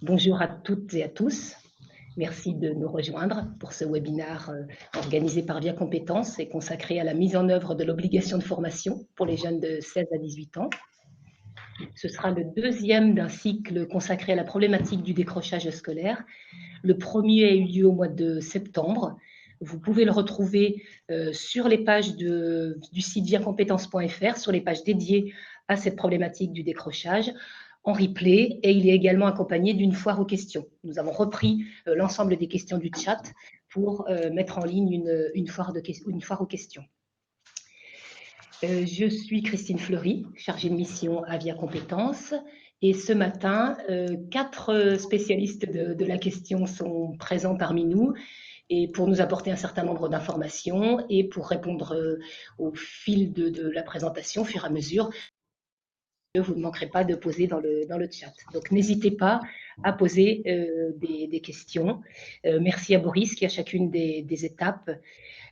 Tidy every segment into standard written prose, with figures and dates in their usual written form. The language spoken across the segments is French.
Bonjour à toutes et à tous. Merci de nous rejoindre pour ce webinaire organisé par Via Compétences et consacré à la mise en œuvre de l'obligation de formation pour les jeunes de 16 à 18 ans. Ce sera le deuxième d'un cycle consacré à la problématique du décrochage scolaire. Le premier a eu lieu au mois de septembre. Vous pouvez le retrouver sur les pages du site viacompétences.fr, sur les pages dédiées à cette problématique du décrochage, en replay, et il est également accompagné d'une foire aux questions. Nous avons repris l'ensemble des questions du chat pour mettre en ligne une foire aux questions. Je suis Christine Fleury, chargée de mission à Via Compétences, et ce matin, 4 spécialistes de la question sont présents parmi nous et pour nous apporter un certain nombre d'informations et pour répondre au fil de la présentation, au fur et à mesure. Vous ne manquerez pas de poser dans le chat. Donc, n'hésitez pas à poser des questions. Merci à Boris qui, à chacune des étapes,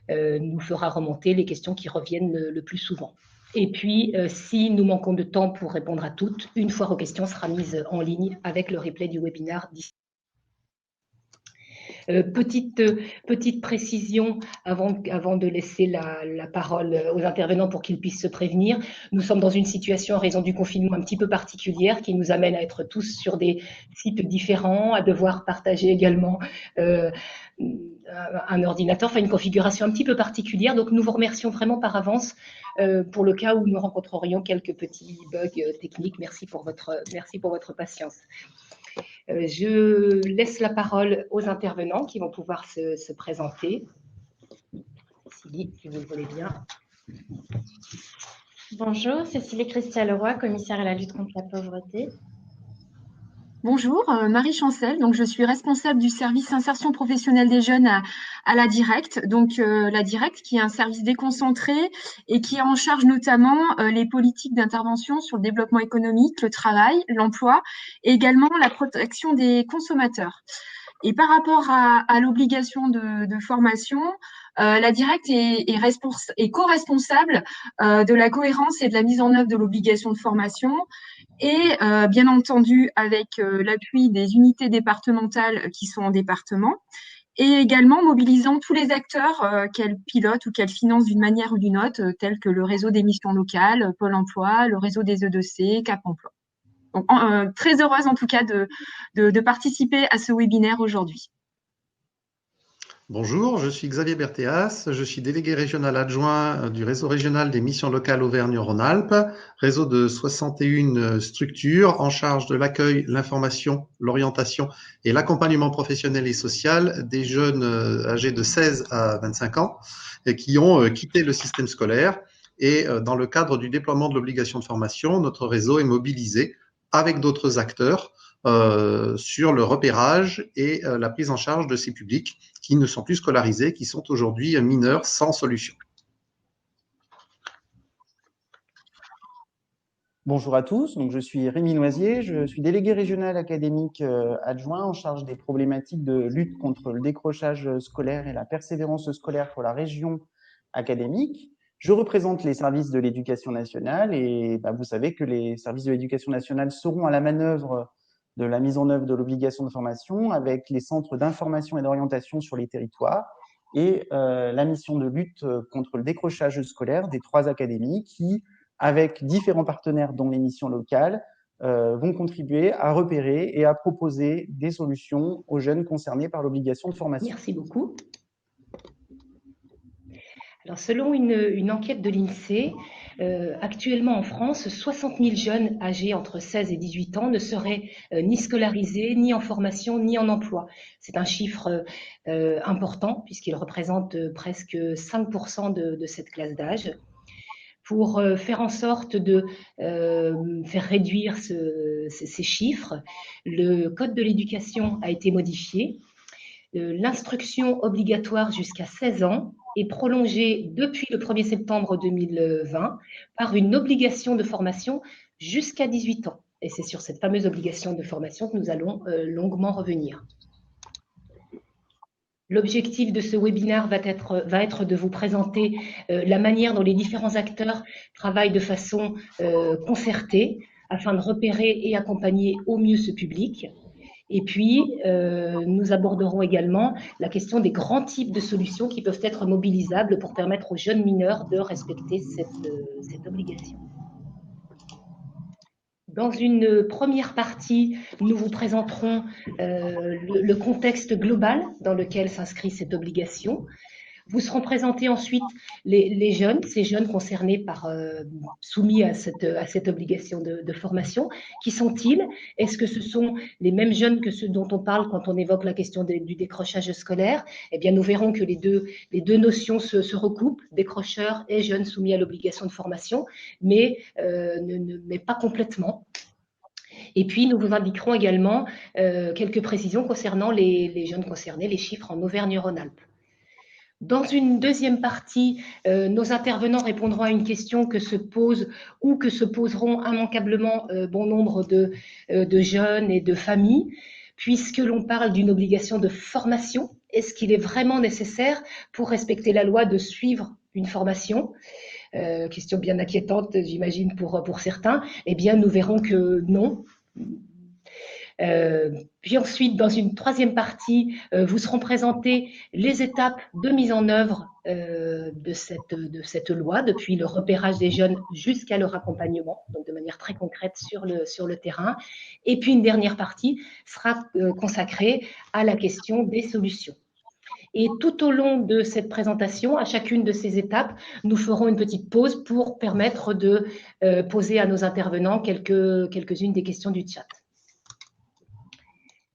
nous fera remonter les questions qui reviennent le plus souvent. Et puis, si nous manquons de temps pour répondre à toutes, une foire aux questions sera mise en ligne avec le replay du webinaire d'ici. Petite précision avant de laisser la parole aux intervenants pour qu'ils puissent se prévenir. Nous sommes dans une situation en raison du confinement un petit peu particulière qui nous amène à être tous sur des sites différents, à devoir partager également un ordinateur, enfin une configuration un petit peu particulière. Donc nous vous remercions vraiment par avance pour le cas où nous rencontrerions quelques petits bugs techniques. Merci pour votre patience. Je laisse la parole aux intervenants qui vont pouvoir se présenter. Cécilie, si vous le voulez bien. Bonjour, Cécilie Christian-Leroy, commissaire à la lutte contre la pauvreté. Bonjour, Marie Chancel, donc je suis responsable du service insertion professionnelle des jeunes à la Directe. Donc la Directe qui est un service déconcentré et qui a en charge notamment les politiques d'intervention sur le développement économique, le travail, l'emploi et également la protection des consommateurs. Et par rapport à l'obligation de formation, la Directe est co-responsable de la cohérence et de la mise en œuvre de l'obligation de formation et bien entendu avec l'appui des unités départementales qui sont en département et également mobilisant tous les acteurs qu'elle pilote ou qu'elle finance d'une manière ou d'une autre, tels que le réseau des missions locales, Pôle emploi, le réseau des EDC, Cap emploi. Donc, très heureuse en tout cas de participer à ce webinaire aujourd'hui. Bonjour, je suis Xavier Berthéas, je suis délégué régional adjoint du réseau régional des missions locales Auvergne-Rhône-Alpes, réseau de 61 structures en charge de l'accueil, l'information, l'orientation et l'accompagnement professionnel et social des jeunes âgés de 16 à 25 ans et qui ont quitté le système scolaire. Et dans le cadre du déploiement de l'obligation de formation, notre réseau est mobilisé avec d'autres acteurs sur le repérage et la prise en charge de ces publics qui ne sont plus scolarisés, qui sont aujourd'hui mineurs sans solution. Bonjour à tous, donc je suis Rémi Noisier, je suis délégué régional académique adjoint en charge des problématiques de lutte contre le décrochage scolaire et la persévérance scolaire pour la région académique. Je représente les services de l'éducation nationale et vous savez que les services de l'éducation nationale seront à la manœuvre de la mise en œuvre de l'obligation de formation avec les centres d'information et d'orientation sur les territoires et la mission de lutte contre le décrochage scolaire des 3 académies qui, avec différents partenaires dont les missions locales, vont contribuer à repérer et à proposer des solutions aux jeunes concernés par l'obligation de formation. Merci beaucoup. Alors, selon une enquête de l'INSEE, actuellement en France, 60 000 jeunes âgés entre 16 et 18 ans ne seraient ni scolarisés, ni en formation, ni en emploi. C'est un chiffre important puisqu'il représente presque 5% de cette classe d'âge. Pour faire en sorte de faire réduire ces chiffres, le Code de l'éducation a été modifié. L'instruction obligatoire jusqu'à 16 ans est prolongée depuis le 1er septembre 2020 par une obligation de formation jusqu'à 18 ans. Et c'est sur cette fameuse obligation de formation que nous allons longuement revenir. L'objectif de ce webinaire va être de vous présenter la manière dont les différents acteurs travaillent de façon concertée afin de repérer et accompagner au mieux ce public. Et puis, nous aborderons également la question des grands types de solutions qui peuvent être mobilisables pour permettre aux jeunes mineurs de respecter cette obligation. Dans une première partie, nous vous présenterons le contexte global dans lequel s'inscrit cette obligation. Vous seront présentés ensuite les jeunes, ces jeunes concernés soumis à cette obligation de formation. Qui sont-ils? Est-ce que ce sont les mêmes jeunes que ceux dont on parle quand on évoque la question du décrochage scolaire? Eh bien, nous verrons que les deux notions se recoupent, décrocheurs et jeunes soumis à l'obligation de formation, mais pas complètement. Et puis, nous vous indiquerons également quelques précisions concernant les jeunes concernés, les chiffres en Auvergne-Rhône-Alpes. Dans une deuxième partie, nos intervenants répondront à une question que se pose ou que se poseront immanquablement bon nombre de jeunes et de familles, puisque l'on parle d'une obligation de formation. Est-ce qu'il est vraiment nécessaire pour respecter la loi de suivre une formation? Question bien inquiétante, j'imagine, pour certains. Eh bien, nous verrons que non. Puis ensuite, dans une troisième partie, vous seront présentées les étapes de mise en œuvre de cette loi, depuis le repérage des jeunes jusqu'à leur accompagnement, donc de manière très concrète sur le terrain. Et puis une dernière partie sera consacrée à la question des solutions. Et tout au long de cette présentation, à chacune de ces étapes, nous ferons une petite pause pour permettre de poser à nos intervenants quelques-unes des questions du chat.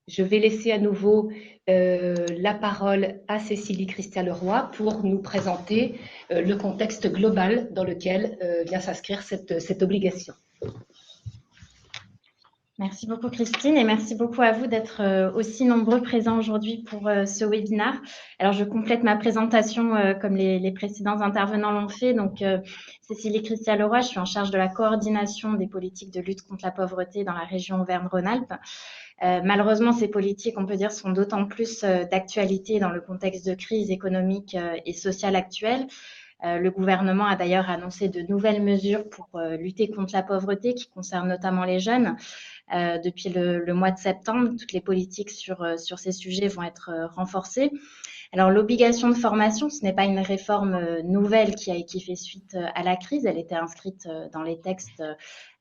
Je vais laisser à nouveau la parole à Cécilie Christian-Leroy pour nous présenter le contexte global dans lequel vient s'inscrire cette obligation. Merci beaucoup Christine et merci beaucoup à vous d'être aussi nombreux présents aujourd'hui pour ce webinaire. Alors je complète ma présentation comme les précédents intervenants l'ont fait. Donc Cécilie Christian-Leroy, je suis en charge de la coordination des politiques de lutte contre la pauvreté dans la région Auvergne-Rhône-Alpes. Malheureusement, ces politiques, on peut dire, sont d'autant plus d'actualité dans le contexte de crise économique et sociale actuelle. Le gouvernement a d'ailleurs annoncé de nouvelles mesures pour lutter contre la pauvreté qui concernent notamment les jeunes. Depuis le mois de septembre, toutes les politiques sur ces sujets vont être renforcées. Alors, l'obligation de formation, ce n'est pas une réforme nouvelle qui fait suite à la crise. Elle était inscrite dans les textes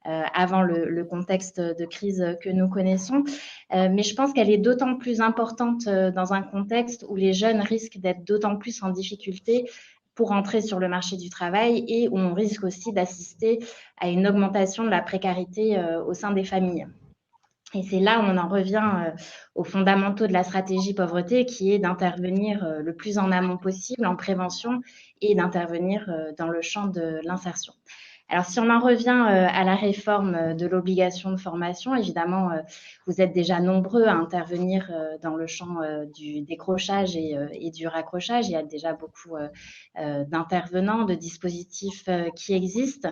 avant le contexte de crise que nous connaissons. Mais je pense qu'elle est d'autant plus importante dans un contexte où les jeunes risquent d'être d'autant plus en difficulté pour entrer sur le marché du travail et où on risque aussi d'assister à une augmentation de la précarité au sein des familles. Et c'est là où on en revient aux fondamentaux de la stratégie pauvreté, qui est d'intervenir le plus en amont possible en prévention et d'intervenir dans le champ de l'insertion. Alors, si on en revient à la réforme de l'obligation de formation, évidemment, vous êtes déjà nombreux à intervenir dans le champ du décrochage et du raccrochage. Il y a déjà beaucoup d'intervenants, de dispositifs qui existent.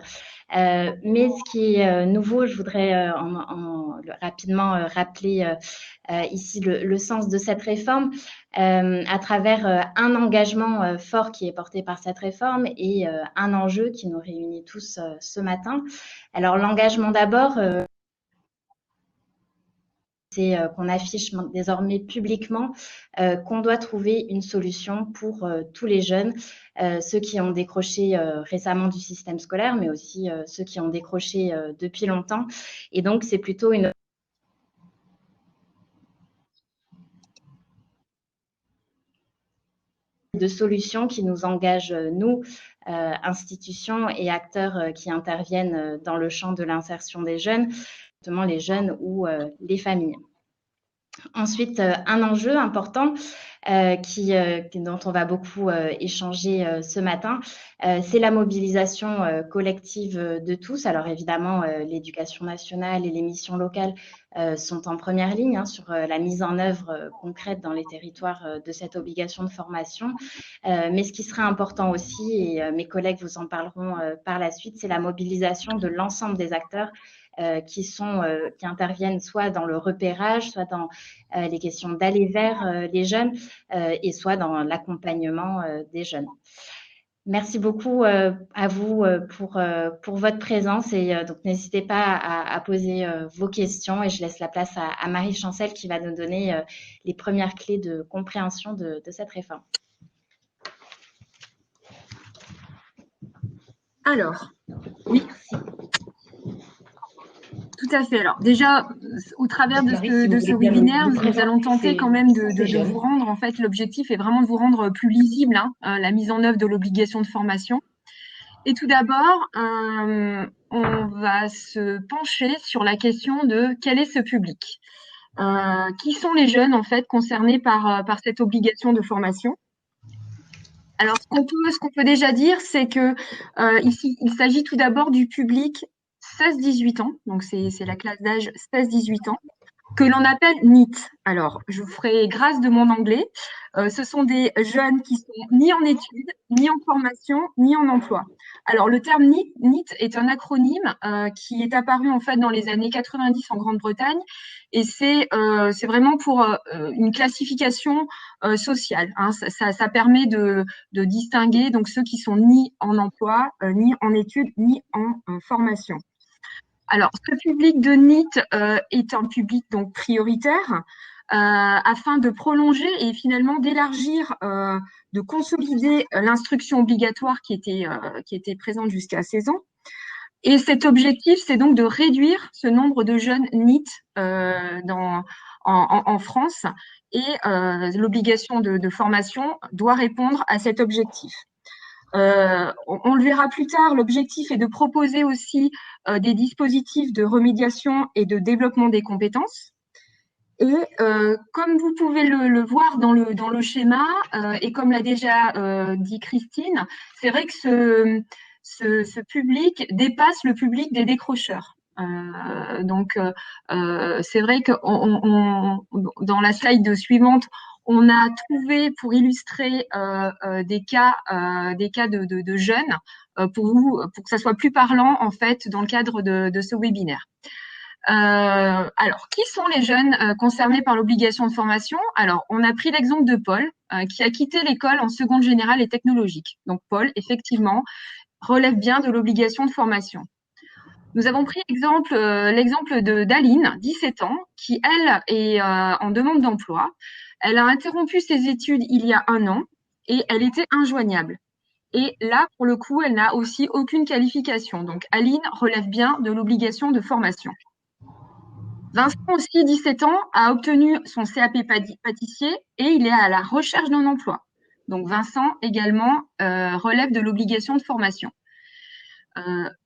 Mais ce qui est nouveau, je voudrais rapidement rappeler ici le sens de cette réforme à travers un engagement fort qui est porté par cette réforme et un enjeu qui nous réunit tous ce matin. Alors l'engagement d'abord, c'est qu'on affiche désormais publiquement qu'on doit trouver une solution pour tous les jeunes, ceux qui ont décroché récemment du système scolaire, mais aussi ceux qui ont décroché depuis longtemps. Et donc, c'est plutôt une de solutions qui nous engagent, nous, institutions et acteurs qui interviennent dans le champ de l'insertion des jeunes, notamment les jeunes ou les familles. Ensuite, un enjeu important dont on va beaucoup échanger ce matin, c'est la mobilisation collective de tous. Alors évidemment, l'éducation nationale et les missions locales sont en première ligne sur la mise en œuvre concrète dans les territoires de cette obligation de formation. Mais ce qui sera important aussi, et mes collègues vous en parleront par la suite, c'est la mobilisation de l'ensemble des acteurs qui interviennent soit dans le repérage, soit dans les questions d'aller vers les jeunes et soit dans l'accompagnement des jeunes. Merci beaucoup à vous pour votre présence et donc n'hésitez pas à poser vos questions et je laisse la place à Marie Chancel qui va nous donner les premières clés de compréhension de cette réforme. Alors, oui, tout à fait. Alors déjà, au travers de ce webinaire, nous allons tenter quand même de vous rendre, en fait, l'objectif est vraiment de vous rendre plus lisible la mise en œuvre de l'obligation de formation. Et tout d'abord, on va se pencher sur la question de quel est ce public. Qui sont les jeunes en fait concernés par cette obligation de formation? Alors, ce qu'on peut déjà dire, c'est que ici, il s'agit tout d'abord du public 16-18 ans, donc c'est la classe d'âge 16-18 ans, que l'on appelle NEET. Alors, je vous ferai grâce de mon anglais. Ce sont des jeunes qui sont ni en études, ni en formation, ni en emploi. Alors, le terme NEET est un acronyme qui est apparu en fait dans les années 90 en Grande-Bretagne et c'est vraiment pour une classification sociale. Ça permet de distinguer donc ceux qui sont ni en emploi, ni en études, ni en formation. Alors, ce public de NEET est un public donc prioritaire afin de prolonger et finalement d'élargir, de consolider l'instruction obligatoire qui était présente jusqu'à 16 ans. Et cet objectif, c'est donc de réduire ce nombre de jeunes NEET en France et l'obligation de formation doit répondre à cet objectif. On le verra plus tard, l'objectif est de proposer aussi des dispositifs de remédiation et de développement des compétences. Et comme vous pouvez le voir dans le schéma, et comme l'a déjà dit Christine, c'est vrai que ce public dépasse le public des décrocheurs. Donc, c'est vrai que dans la slide suivante, on a trouvé pour illustrer des cas de jeunes pour que ça soit plus parlant en fait dans le cadre de ce webinaire. Alors, qui sont les jeunes concernés par l'obligation de formation? Alors, on a pris l'exemple de Paul, qui a quitté l'école en seconde générale et technologique. Donc, Paul, effectivement, relève bien de l'obligation de formation. Nous avons pris l'exemple d'Aline, 17 ans, qui, elle, est en demande d'emploi. Elle a interrompu ses études il y a 1 an et elle était injoignable. Et là, pour le coup, elle n'a aussi aucune qualification. Donc, Aline relève bien de l'obligation de formation. Vincent aussi, 17 ans, a obtenu son CAP pâtissier et il est à la recherche d'un emploi. Donc, Vincent également relève de l'obligation de formation.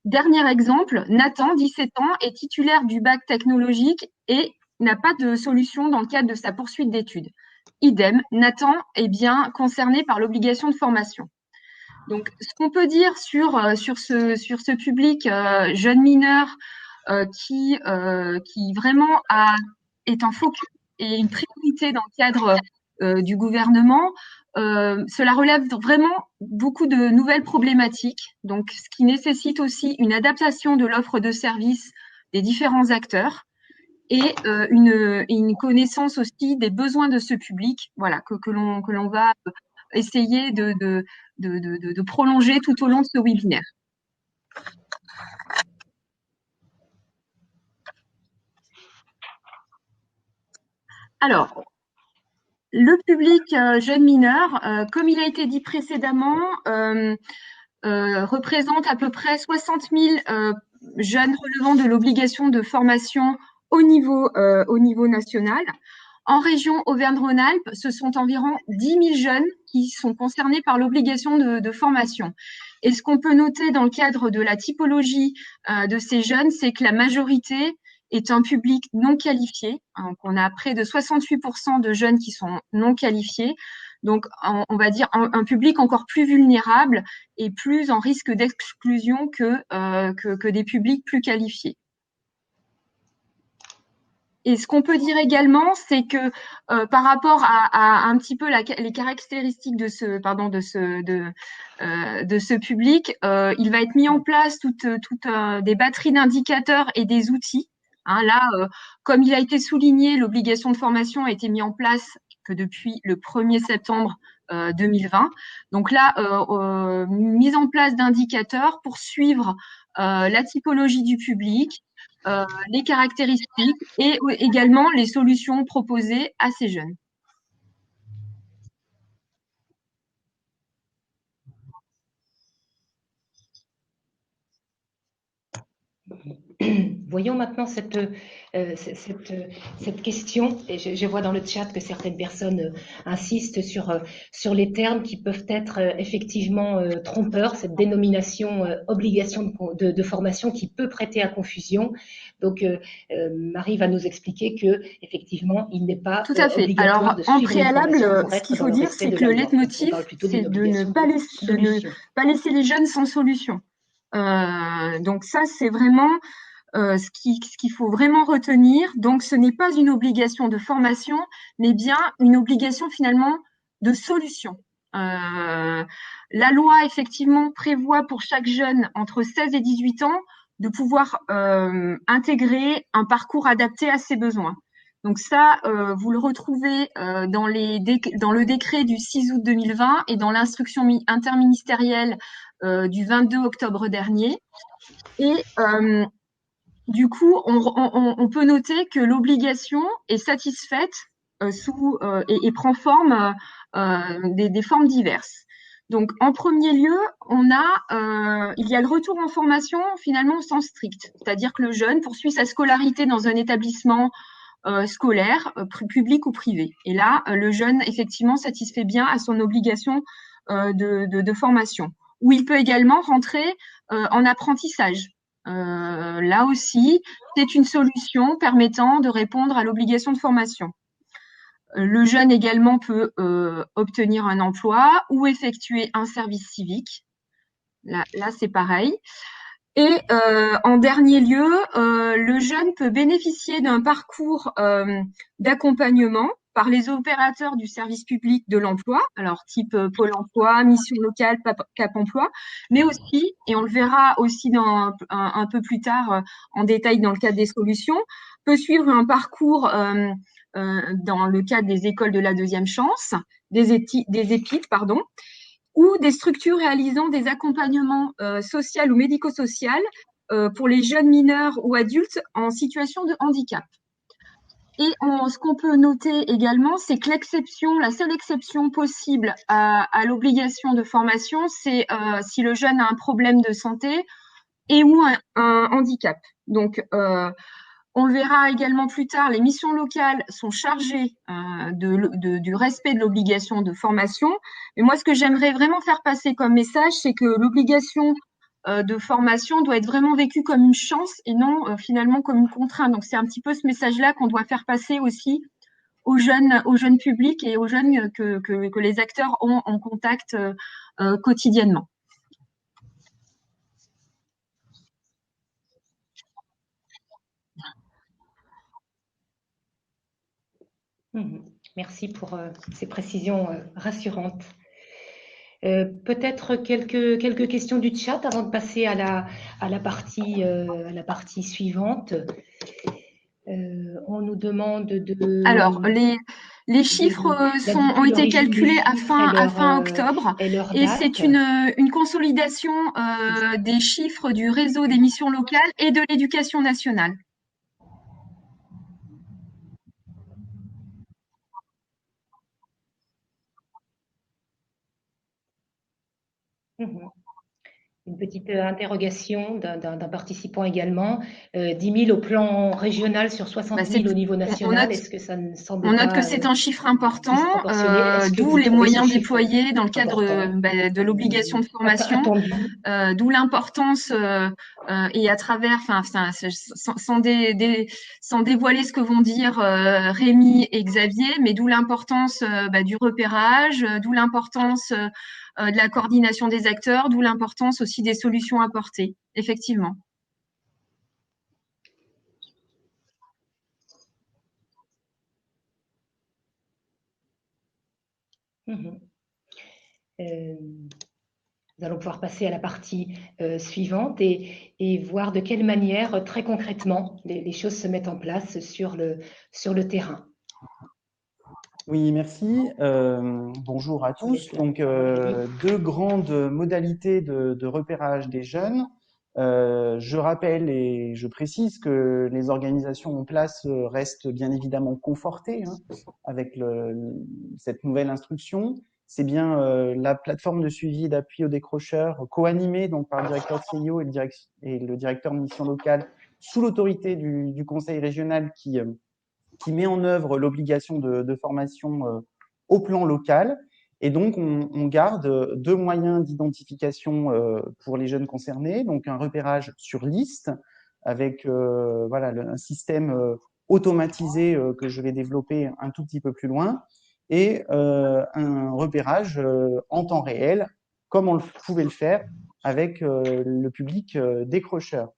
Dernier exemple, Nathan, 17 ans, est titulaire du bac technologique et n'a pas de solution dans le cadre de sa poursuite d'études. Idem, Nathan est bien concerné par l'obligation de formation. Donc, ce qu'on peut dire sur ce public jeune mineur qui vraiment est un focus et une priorité dans le cadre du gouvernement, cela relève vraiment beaucoup de nouvelles problématiques, donc ce qui nécessite aussi une adaptation de l'offre de services des différents acteurs et une connaissance aussi des besoins de ce public, voilà, que l'on va essayer de prolonger tout au long de ce webinaire. Alors, le public jeune mineur, comme il a été dit précédemment, représente à peu près 60 000 jeunes relevant de l'obligation de formation au niveau national. En région Auvergne-Rhône-Alpes, ce sont environ 10 000 jeunes qui sont concernés par l'obligation de formation. Et ce qu'on peut noter dans le cadre de la typologie de ces jeunes, c'est que la majorité est un public non qualifié. Donc, on a près de 68% de jeunes qui sont non qualifiés. Donc, on va dire un public encore plus vulnérable et plus en risque d'exclusion que des publics plus qualifiés. Et ce qu'on peut dire également, c'est que par rapport à un petit peu les caractéristiques de ce public, il va être mis en place toutes des batteries d'indicateurs et des outils. Là, comme il a été souligné, l'obligation de formation a été mise en place que depuis le 1er septembre 2020. Donc là, mise en place d'indicateurs pour suivre la typologie du public, les caractéristiques et également les solutions proposées à ces jeunes. Voyons maintenant cette question, et je vois dans le chat que certaines personnes insistent sur les termes qui peuvent être effectivement trompeurs, cette dénomination obligation de formation qui peut prêter à confusion. Donc Marie va nous expliquer que effectivement il n'est pas tout à fait. obligatoire Alors, de suivre en préalable, pour ce être qu'il dans faut le dire, respect c'est de que la le loi. On leitmotiv, parle plutôt c'est d'une de ne obligation pas pas laisser les jeunes sans solution. Donc ça, c'est vraiment ce qu'il faut vraiment retenir. Donc, ce n'est pas une obligation de formation, mais bien une obligation finalement de solution. La loi, effectivement, prévoit pour chaque jeune entre 16 et 18 ans de pouvoir intégrer un parcours adapté à ses besoins. Donc ça, vous le retrouvez dans le décret du 6 août 2020 et dans l'instruction interministérielle du 22 octobre dernier. Et du coup, on peut noter que l'obligation est satisfaite et prend forme des formes diverses. Donc, en premier lieu, il y a le retour en formation finalement au sens strict, c'est-à-dire que le jeune poursuit sa scolarité dans un établissement scolaire, public ou privé. Et là, le jeune effectivement satisfait bien à son obligation de formation. Ou il peut également rentrer en apprentissage. Là aussi, c'est une solution permettant de répondre à l'obligation de formation. Le jeune également peut obtenir un emploi ou effectuer un service civique. Là c'est pareil. Et en dernier lieu, le jeune peut bénéficier d'un parcours d'accompagnement par les opérateurs du service public de l'emploi, alors type Pôle emploi, mission locale, Cap emploi, mais aussi, et on le verra aussi un peu plus tard en détail dans le cadre des solutions, peut suivre un parcours dans le cadre des écoles de la deuxième chance, des EPID, pardon, ou des structures réalisant des accompagnements sociaux ou médico-sociaux pour les jeunes mineurs ou adultes en situation de handicap. Et ce qu'on peut noter également, c'est que la seule exception possible à l'obligation de formation, c'est si le jeune a un problème de santé et ou un handicap. Donc, on le verra également plus tard, les missions locales sont chargées du respect de l'obligation de formation. Mais moi, ce que j'aimerais vraiment faire passer comme message, c'est que l'obligation de formation doit être vraiment vécue comme une chance et non finalement comme une contrainte. Donc, c'est un petit peu ce message-là qu'on doit faire passer aussi aux jeunes publics et aux jeunes que les acteurs ont en contact quotidiennement. Merci pour ces précisions rassurantes. Peut-être quelques questions du chat avant de passer à la partie suivante. On nous demande de... Alors, les chiffres ont été calculés à fin octobre et c'est une consolidation des chiffres du réseau des missions locales et de l'éducation nationale. Une petite interrogation d'un participant également. 10 000 au plan régional sur 60 000 au niveau national. Est-ce que ça ne semble pas... On note que c'est un chiffre important, d'où les moyens déployés dans le cadre de l'obligation de formation, d'où l'importance et à travers, sans dévoiler ce que vont dire Rémi et Xavier, mais d'où l'importance du repérage, d'où l'importance de la coordination des acteurs, d'où l'importance aussi des solutions apportées, effectivement. Nous allons pouvoir passer à la partie suivante et voir de quelle manière, très concrètement, les choses se mettent en place sur le terrain. Oui, merci. Bonjour à tous. Donc, deux grandes modalités de repérage des jeunes. Je rappelle et je précise que les organisations en place restent bien évidemment confortées avec cette nouvelle instruction. C'est bien la plateforme de suivi et d'appui aux décrocheurs co-animée donc par le directeur de CIO et le directeur de mission locale sous l'autorité du conseil régional qui met en œuvre l'obligation de formation au plan local. Et donc, on garde deux moyens d'identification pour les jeunes concernés. Donc, un repérage sur liste avec voilà, un système automatisé que je vais développer un tout petit peu plus loin et un repérage en temps réel, comme on pouvait le faire avec le public décrocheur.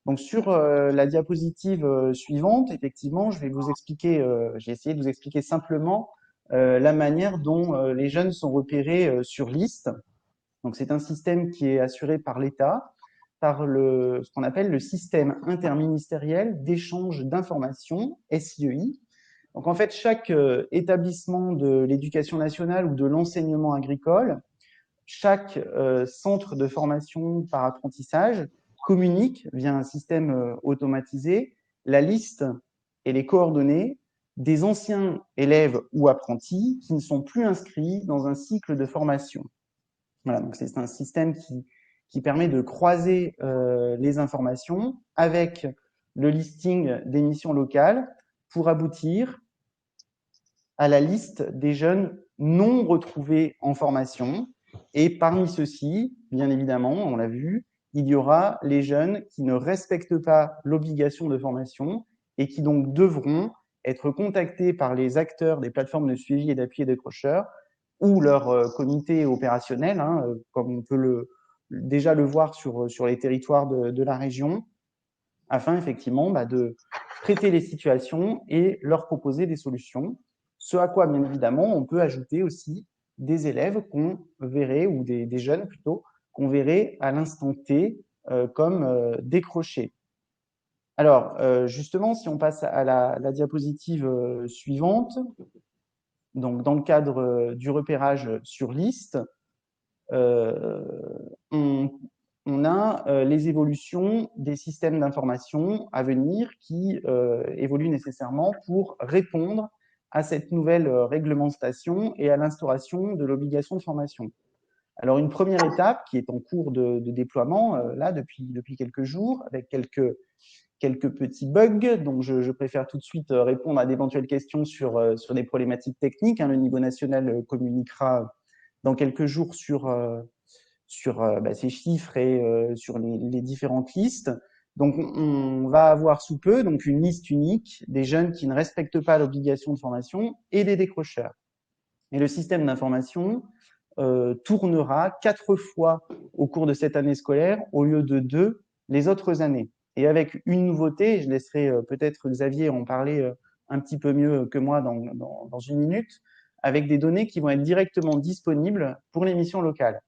Donc sur la diapositive suivante, effectivement, je vais vous expliquer, j'ai essayé de vous expliquer simplement la manière dont les jeunes sont repérés sur liste. Donc c'est un système qui est assuré par l'État, par ce qu'on appelle le système interministériel d'échange d'informations, SIEI. Donc en fait, chaque établissement de l'éducation nationale ou de l'enseignement agricole, chaque centre de formation par apprentissage communique via un système automatisé la liste et les coordonnées des anciens élèves ou apprentis qui ne sont plus inscrits dans un cycle de formation. Voilà, donc c'est un système qui permet de croiser les informations avec le listing des missions locales pour aboutir à la liste des jeunes non retrouvés en formation. Et parmi ceux-ci, bien évidemment, on l'a vu, il y aura les jeunes qui ne respectent pas l'obligation de formation et qui donc devront être contactés par les acteurs des plateformes de suivi et d'appui et décrocheurs ou leur comité opérationnel, comme on peut déjà le voir sur les territoires de la région, afin effectivement de traiter les situations et leur proposer des solutions. Ce à quoi, bien évidemment, on peut ajouter aussi des élèves qu'on verrait, ou des jeunes plutôt, qu'on verrait à l'instant T comme décrochés. Alors, justement, si on passe à la diapositive suivante, donc dans le cadre du repérage sur liste, on a les évolutions des systèmes d'information à venir qui évoluent nécessairement pour répondre à cette nouvelle réglementation et à l'instauration de l'obligation de formation. Alors, une première étape qui est en cours de déploiement, là, depuis quelques jours, avec quelques petits bugs, donc je préfère tout de suite répondre à d'éventuelles questions sur des problématiques techniques. Le niveau national communiquera dans quelques jours sur ces chiffres et sur les différentes listes. Donc, on va avoir sous peu donc une liste unique des jeunes qui ne respectent pas l'obligation de formation et des décrocheurs. Et le système d'information tournera 4 fois au cours de cette année scolaire au lieu de 2 les autres années. Et avec une nouveauté, je laisserai peut-être Xavier en parler un petit peu mieux que moi dans une minute, avec des données qui vont être directement disponibles pour les missions locales.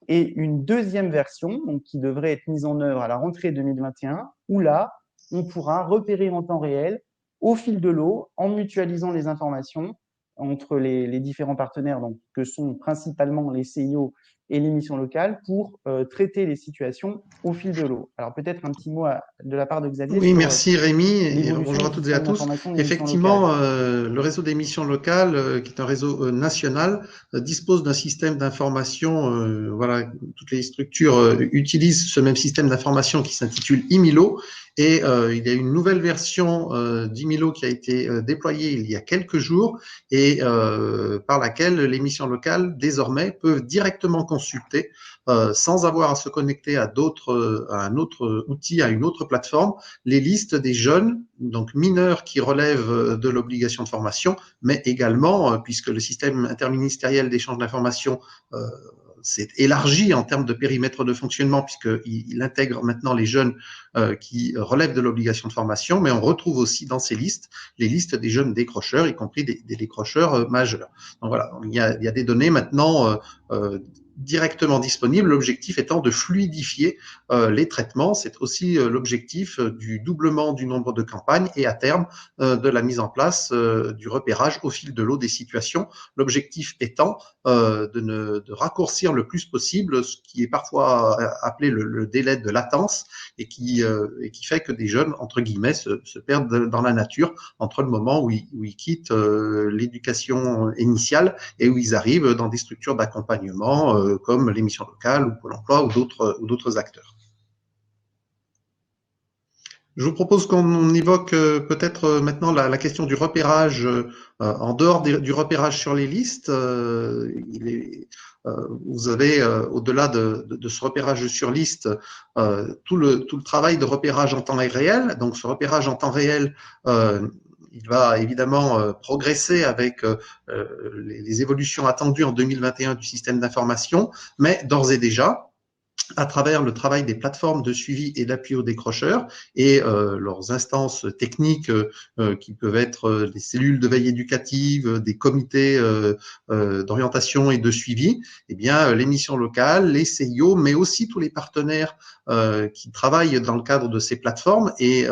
Et une deuxième version donc, qui devrait être mise en œuvre à la rentrée 2021, où là, on pourra repérer en temps réel, au fil de l'eau, en mutualisant les informations entre les différents partenaires, donc, que sont principalement les CIO et les missions locales, pour traiter les situations au fil de l'eau. Alors peut-être un petit mot de la part de Xavier. Oui, merci Rémi, et bonjour à toutes et à tous. Effectivement, le réseau des missions locales, qui est un réseau national, dispose d'un système d'information. Voilà, toutes les structures utilisent ce même système d'information qui s'intitule IMILO, et il y a une nouvelle version d'IMILO qui a été déployée il y a quelques jours, et par laquelle les missions locales désormais peuvent directement consulter sans avoir à se connecter à un autre outil, à une autre plateforme, les listes des jeunes, donc mineurs qui relèvent de l'obligation de formation, mais également, puisque le système interministériel d'échange d'informations s'est élargi en termes de périmètre de fonctionnement, puisqu'il intègre maintenant les jeunes qui relèvent de l'obligation de formation, mais on retrouve aussi dans ces listes les listes des jeunes décrocheurs, y compris des décrocheurs majeurs. Donc voilà, il y a des données maintenant directement disponibles, l'objectif étant de fluidifier les traitements. C'est aussi l'objectif du doublement du nombre de campagnes et à terme de la mise en place du repérage au fil de l'eau des situations. L'objectif étant de raccourcir le plus possible ce qui est parfois appelé le délai de latence et qui fait que des jeunes, entre guillemets, se perdent dans la nature entre le moment où ils quittent l'éducation initiale et où ils arrivent dans des structures d'accompagnement comme les missions locales ou Pôle emploi ou d'autres acteurs. Je vous propose qu'on évoque peut-être maintenant la question du repérage en dehors du repérage sur les listes. Vous avez, au-delà de ce repérage sur liste, tout le travail de repérage en temps réel. Donc, ce repérage en temps réel, il va évidemment progresser avec les évolutions attendues en 2021 du système d'information, mais d'ores et déjà, à travers le travail des plateformes de suivi et d'appui aux décrocheurs et leurs instances techniques qui peuvent être des cellules de veille éducative, des comités d'orientation et de suivi, eh bien les missions locales, les CIO, mais aussi tous les partenaires qui travaillent dans le cadre de ces plateformes et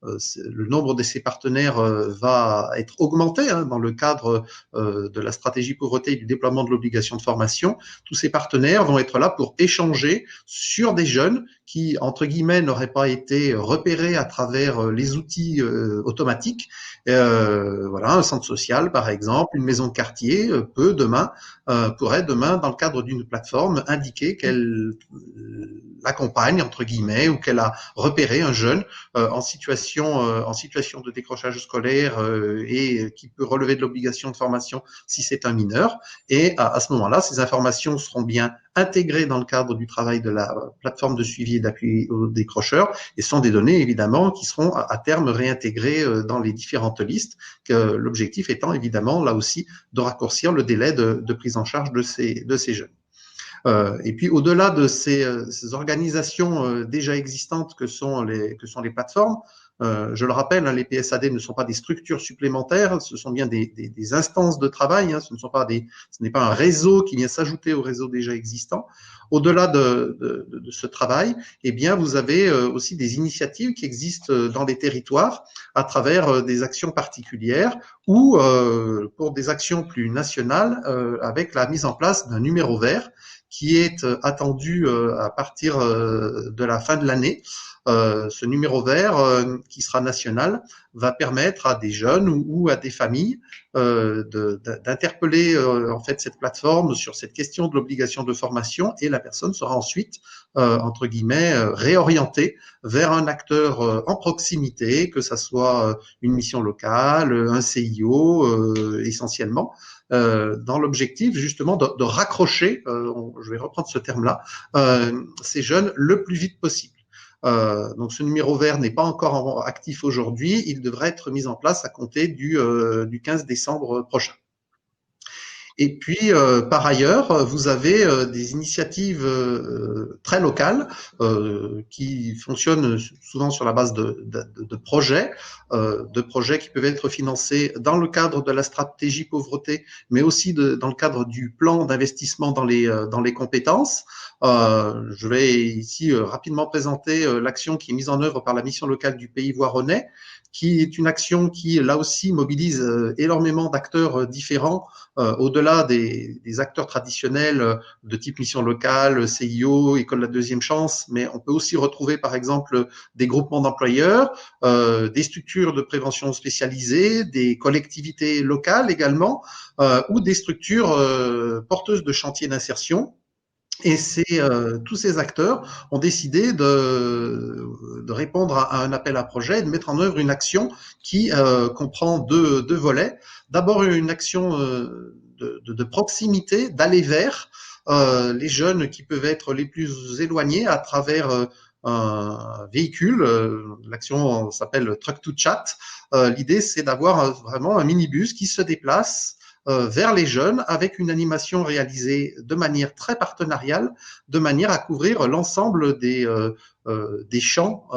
le nombre de ces partenaires va être augmenté dans le cadre de la stratégie pauvreté et du déploiement de l'obligation de formation. Tous ces partenaires vont être là pour échanger sur des jeunes qui, entre guillemets, n'auraient pas été repérés à travers les outils automatiques. Voilà, un centre social, par exemple, une maison de quartier pourrait demain, dans le cadre d'une plateforme, indiquer qu'elle l'accompagne, entre guillemets, ou qu'elle a repéré un jeune en situation de décrochage scolaire et qui peut relever de l'obligation de formation si c'est un mineur. Et à ce moment-là, ces informations seront bien intégrées dans le cadre du travail de la plateforme de suivi et d'appui aux décrocheurs et sont des données, évidemment, qui seront à terme réintégrées dans les différentes listes, l'objectif étant, évidemment, là aussi, de raccourcir le délai de prise en charge de ces jeunes. Et puis au-delà de ces organisations déjà existantes que sont les plateformes, je le rappelle, les PSAD ne sont pas des structures supplémentaires, ce sont bien des instances de travail, ce n'est pas un réseau qui vient s'ajouter au réseau déjà existant. Au-delà de ce travail, eh bien, vous avez aussi des initiatives qui existent dans les territoires à travers des actions particulières ou pour des actions plus nationales avec la mise en place d'un numéro vert qui est attendu à partir de la fin de l'année. Ce numéro vert qui sera national va permettre à des jeunes ou à des familles d'interpeller en fait cette plateforme sur cette question de l'obligation de formation et la personne sera ensuite entre guillemets réorientée vers un acteur en proximité, que ça soit une mission locale, un CIO essentiellement, dans l'objectif justement de raccrocher, je vais reprendre ce terme-là, ces jeunes le plus vite possible. Donc ce numéro vert n'est pas encore actif aujourd'hui, il devrait être mis en place à compter du 15 décembre prochain. Et puis, par ailleurs, vous avez des initiatives très locales qui fonctionnent souvent sur la base de projets qui peuvent être financés dans le cadre de la stratégie pauvreté, mais aussi dans le cadre du plan d'investissement dans les compétences. Je vais ici rapidement présenter l'action qui est mise en œuvre par la mission locale du Pays Voironnais, qui est une action qui, là aussi, mobilise énormément d'acteurs différents, au-delà des acteurs traditionnels de type mission locale, CIO, École de la deuxième chance, mais on peut aussi retrouver, par exemple, des groupements d'employeurs, des structures de prévention spécialisées, des collectivités locales également, ou des structures porteuses de chantiers d'insertion. Et tous ces acteurs ont décidé de répondre à un appel à projet et de mettre en œuvre une action qui comprend deux volets. D'abord, une action de proximité, d'aller vers les jeunes qui peuvent être les plus éloignés à travers un véhicule. L'action s'appelle Truck to Chat. L'idée, c'est d'avoir vraiment un minibus qui se déplace vers les jeunes avec une animation réalisée de manière très partenariale, de manière à couvrir l'ensemble des champs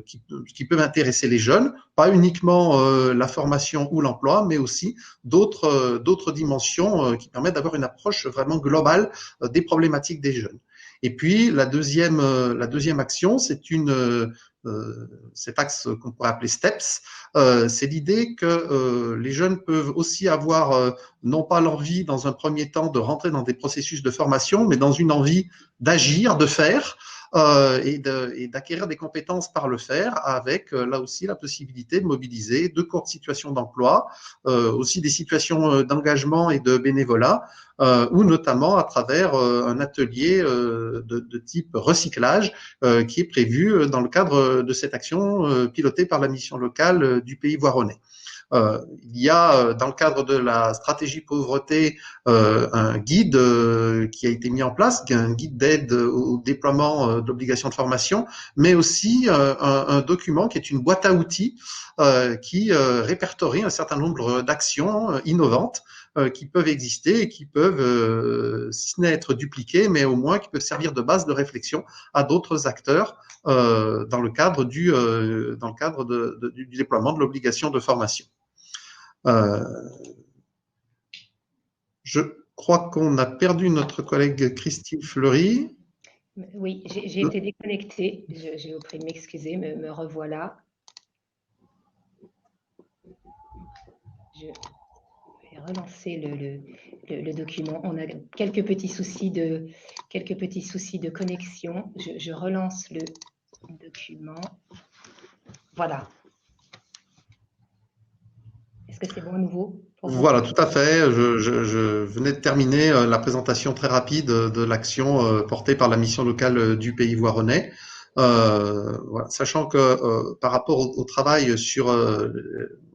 qui peuvent intéresser les jeunes, pas uniquement la formation ou l'emploi, mais aussi d'autres dimensions qui permettent d'avoir une approche vraiment globale des problématiques des jeunes. Et puis la deuxième action, c'est cet axe qu'on pourrait appeler STEPS, c'est l'idée que les jeunes peuvent aussi avoir non pas l'envie dans un premier temps de rentrer dans des processus de formation, mais dans une envie d'agir, de faire, et d'acquérir des compétences par le faire, avec là aussi la possibilité de mobiliser de courtes situations d'emploi, aussi des situations d'engagement et de bénévolat, ou notamment à travers un atelier de type recyclage qui est prévu dans le cadre de cette action pilotée par la mission locale du Pays Voironnais. Il y a dans le cadre de la stratégie pauvreté un guide qui a été mis en place, un guide d'aide au déploiement de l'obligation de formation, mais aussi un document qui est une boîte à outils qui répertorie un certain nombre d'actions innovantes qui peuvent exister et qui peuvent, si ce n'est être dupliquées, mais au moins qui peuvent servir de base de réflexion à d'autres acteurs dans le cadre du déploiement de l'obligation de formation. Je crois qu'on a perdu notre collègue Christine Fleury. Oui, j'ai été déconnectée. J'ai pris de m'excuser, me revoilà. Je vais relancer le document. On a quelques petits soucis de connexion. Je relance le document. Voilà. Est-ce que c'est bon à nouveau? Voilà, tout à fait. Je venais de terminer la présentation très rapide de l'action portée par la mission locale du Pays Voironnais. Voilà, sachant que par rapport au travail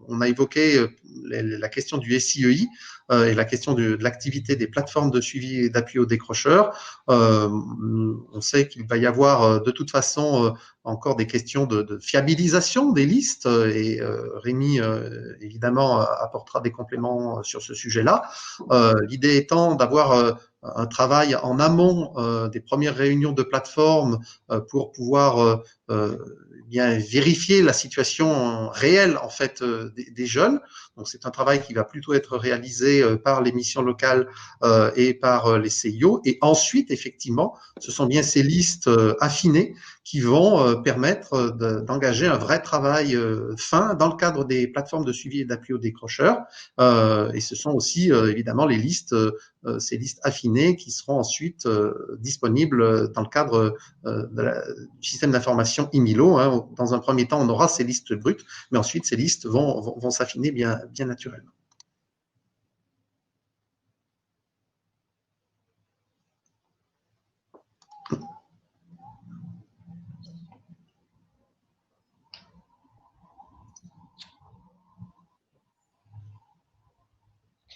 on a évoqué la question du SIEI et la question de l'activité des plateformes de suivi et d'appui aux décrocheurs. On sait qu'il va y avoir de toute façon encore des questions de fiabilisation des listes et Rémi évidemment apportera des compléments sur ce sujet-là. L'idée étant d'avoir un travail en amont des premières réunions de plateformes pour pouvoir bien vérifier la situation réelle en fait des jeunes. Donc c'est un travail qui va plutôt être réalisé par les missions locales et par les CIO. Et ensuite, effectivement, ce sont bien ces listes affinées qui vont permettre d'engager un vrai travail fin dans le cadre des plateformes de suivi et d'appui aux décrocheurs. Et ce sont aussi évidemment les listes, ces listes affinées qui seront ensuite disponibles dans le cadre du système d'information IMILO. Hein. Dans un premier temps, on aura ces listes brutes, mais ensuite ces listes vont s'affiner bien naturellement.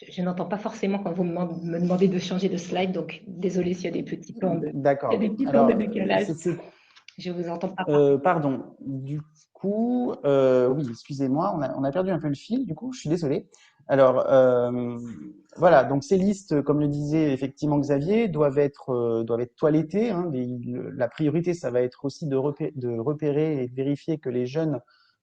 Je n'entends pas forcément quand vous me demandez de changer de slide, donc désolé s'il y a des petits temps de décalage. Je vous entends pas. Pardon. Du coup, oui, excusez-moi, on a perdu un peu le fil. Du coup, je suis désolé. Alors, voilà. Donc ces listes, comme le disait effectivement Xavier, doivent être toilettées. Hein. La priorité, ça va être aussi de repérer et de vérifier que les jeunes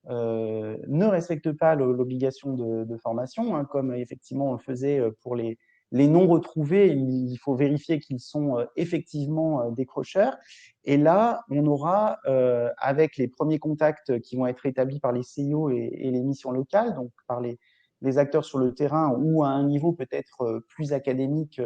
ne respectent pas l'obligation de formation, hein, comme effectivement on le faisait pour les non retrouvés. Il faut vérifier qu'ils sont effectivement décrocheurs. Et là, on aura, avec les premiers contacts qui vont être établis par les CIO et les missions locales, donc par les acteurs sur le terrain ou à un niveau peut-être plus académique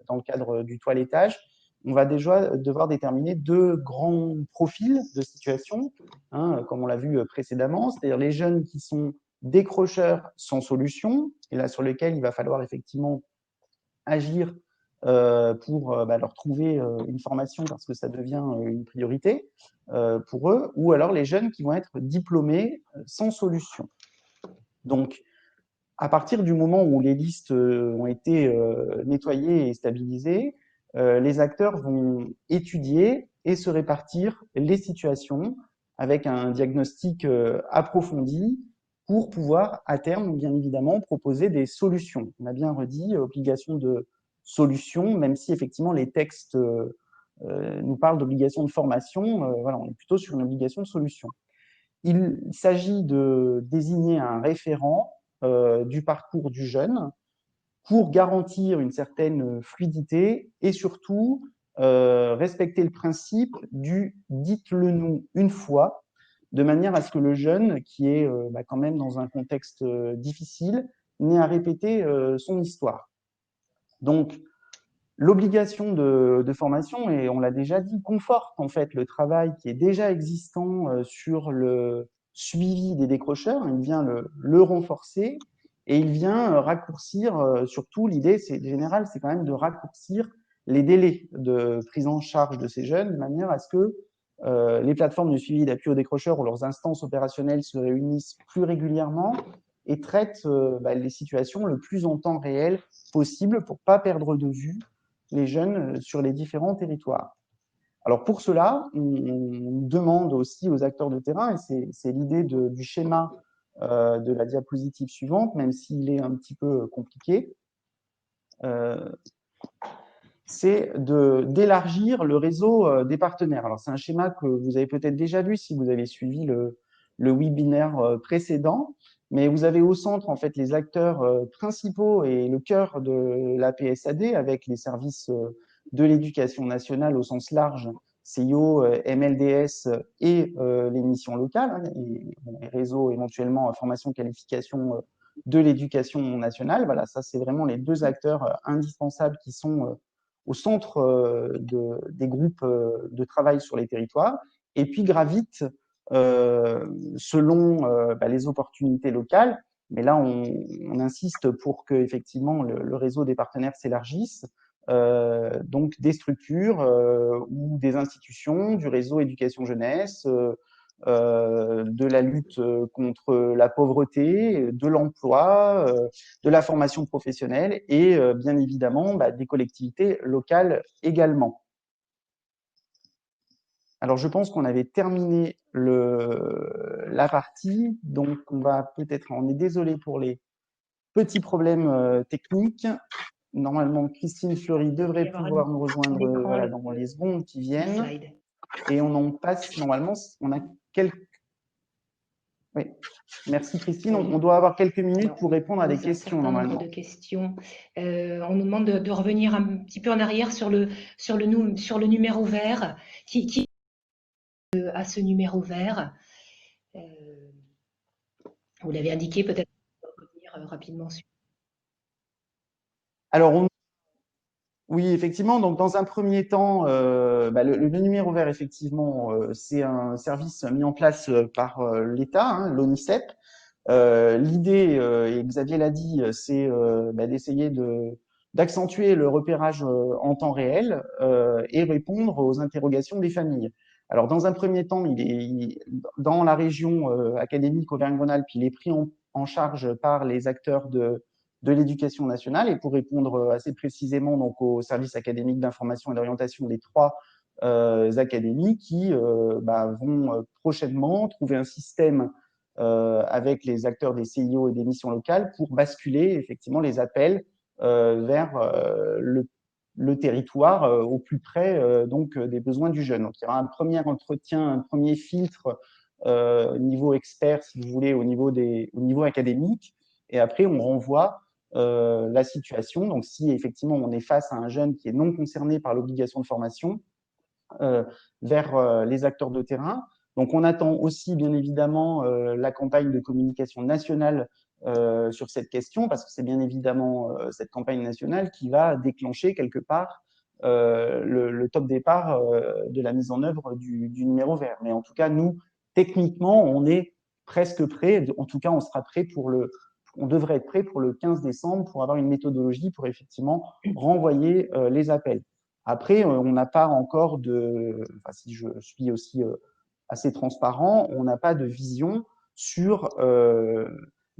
dans le cadre du toilettage, on va déjà devoir déterminer deux grands profils de situation, hein, comme on l'a vu précédemment, c'est-à-dire les jeunes qui sont décrocheurs sans solution, et là sur lesquels il va falloir effectivement agir pour leur trouver une formation parce que ça devient une priorité pour eux, ou alors les jeunes qui vont être diplômés sans solution. Donc, à partir du moment où les listes ont été nettoyées et stabilisées, les acteurs vont étudier et se répartir les situations avec un diagnostic approfondi pour pouvoir, à terme, bien évidemment, proposer des solutions. On a bien redit, obligation de solution, même si effectivement les textes nous parlent d'obligation de formation, voilà, on est plutôt sur une obligation de solution. Il s'agit de désigner un référent du parcours du jeune pour garantir une certaine fluidité et surtout respecter le principe du dites-le nous une fois, de manière à ce que le jeune, qui est quand même dans un contexte difficile, n'ait à répéter son histoire. Donc, l'obligation de formation, et on l'a déjà dit, conforte en fait le travail qui est déjà existant sur le suivi des décrocheurs. Il vient le renforcer et il vient raccourcir, surtout l'idée c'est générale, c'est quand même de raccourcir les délais de prise en charge de ces jeunes de manière à ce que les plateformes de suivi d'appui aux décrocheurs ou leurs instances opérationnelles se réunissent plus régulièrement et traitent les situations le plus en temps réel possible pour pas perdre de vue les jeunes sur les différents territoires. Alors pour cela, on demande aussi aux acteurs de terrain, et c'est l'idée du schéma de la diapositive suivante, même s'il est un petit peu compliqué, c'est d'élargir le réseau des partenaires. Alors c'est un schéma que vous avez peut-être déjà vu si vous avez suivi le webinaire précédent, mais vous avez au centre en fait les acteurs principaux et le cœur de la PSAD avec les services de l'éducation nationale au sens large, CIO, MLDS et les missions locales, hein, et les réseaux éventuellement formation qualification de l'éducation nationale. Voilà, ça c'est vraiment les deux acteurs indispensables qui sont au centre des groupes de travail sur les territoires, et puis gravitent selon les opportunités locales. Mais là, on insiste pour que effectivement le réseau des partenaires s'élargisse. Donc des structures ou des institutions du réseau éducation jeunesse, de la lutte contre la pauvreté, de l'emploi, de la formation professionnelle et bien évidemment des collectivités locales également. Alors je pense qu'on avait terminé la partie, donc on est désolé pour les petits problèmes techniques. Normalement, Christine Fleury devrait pouvoir nous rejoindre dans les secondes qui viennent. Et on en passe, normalement, on a quelques... Oui, merci Christine. On doit avoir quelques minutes pour répondre à des questions, normalement. De questions. On nous demande de revenir un petit peu en arrière sur le numéro vert. Qui a ce numéro vert? Vous l'avez indiqué, peut-être revenir rapidement sur. Alors, oui, effectivement. Donc, dans un premier temps, le numéro vert, effectivement, c'est un service mis en place par l'État, hein, l'ONICEP. L'idée, et Xavier l'a dit, c'est d'essayer d'accentuer le repérage en temps réel et répondre aux interrogations des familles. Alors, dans un premier temps, dans la région académique Auvergne-Rhône-Alpes, il est pris en charge par les acteurs de l'éducation nationale, et pour répondre assez précisément donc au service académique d'information et d'orientation des 3 académies qui vont prochainement trouver un système avec les acteurs des CIO et des missions locales pour basculer effectivement les appels vers le territoire au plus près donc des besoins du jeune. Donc il y aura un premier entretien, un premier filtre niveau expert, si vous voulez, au niveau académique, et après on renvoie la situation. Donc si effectivement on est face à un jeune qui est non concerné par l'obligation de formation, vers les acteurs de terrain. Donc on attend aussi bien évidemment la campagne de communication nationale sur cette question, parce que c'est bien évidemment cette campagne nationale qui va déclencher quelque part le top départ de la mise en œuvre du numéro vert. Mais en tout cas, nous, techniquement, on est presque prêt. En tout cas, on devrait être prêt pour le 15 décembre pour avoir une méthodologie pour effectivement renvoyer les appels. Après, on n'a pas encore si je suis aussi assez transparent, on n'a pas de vision sur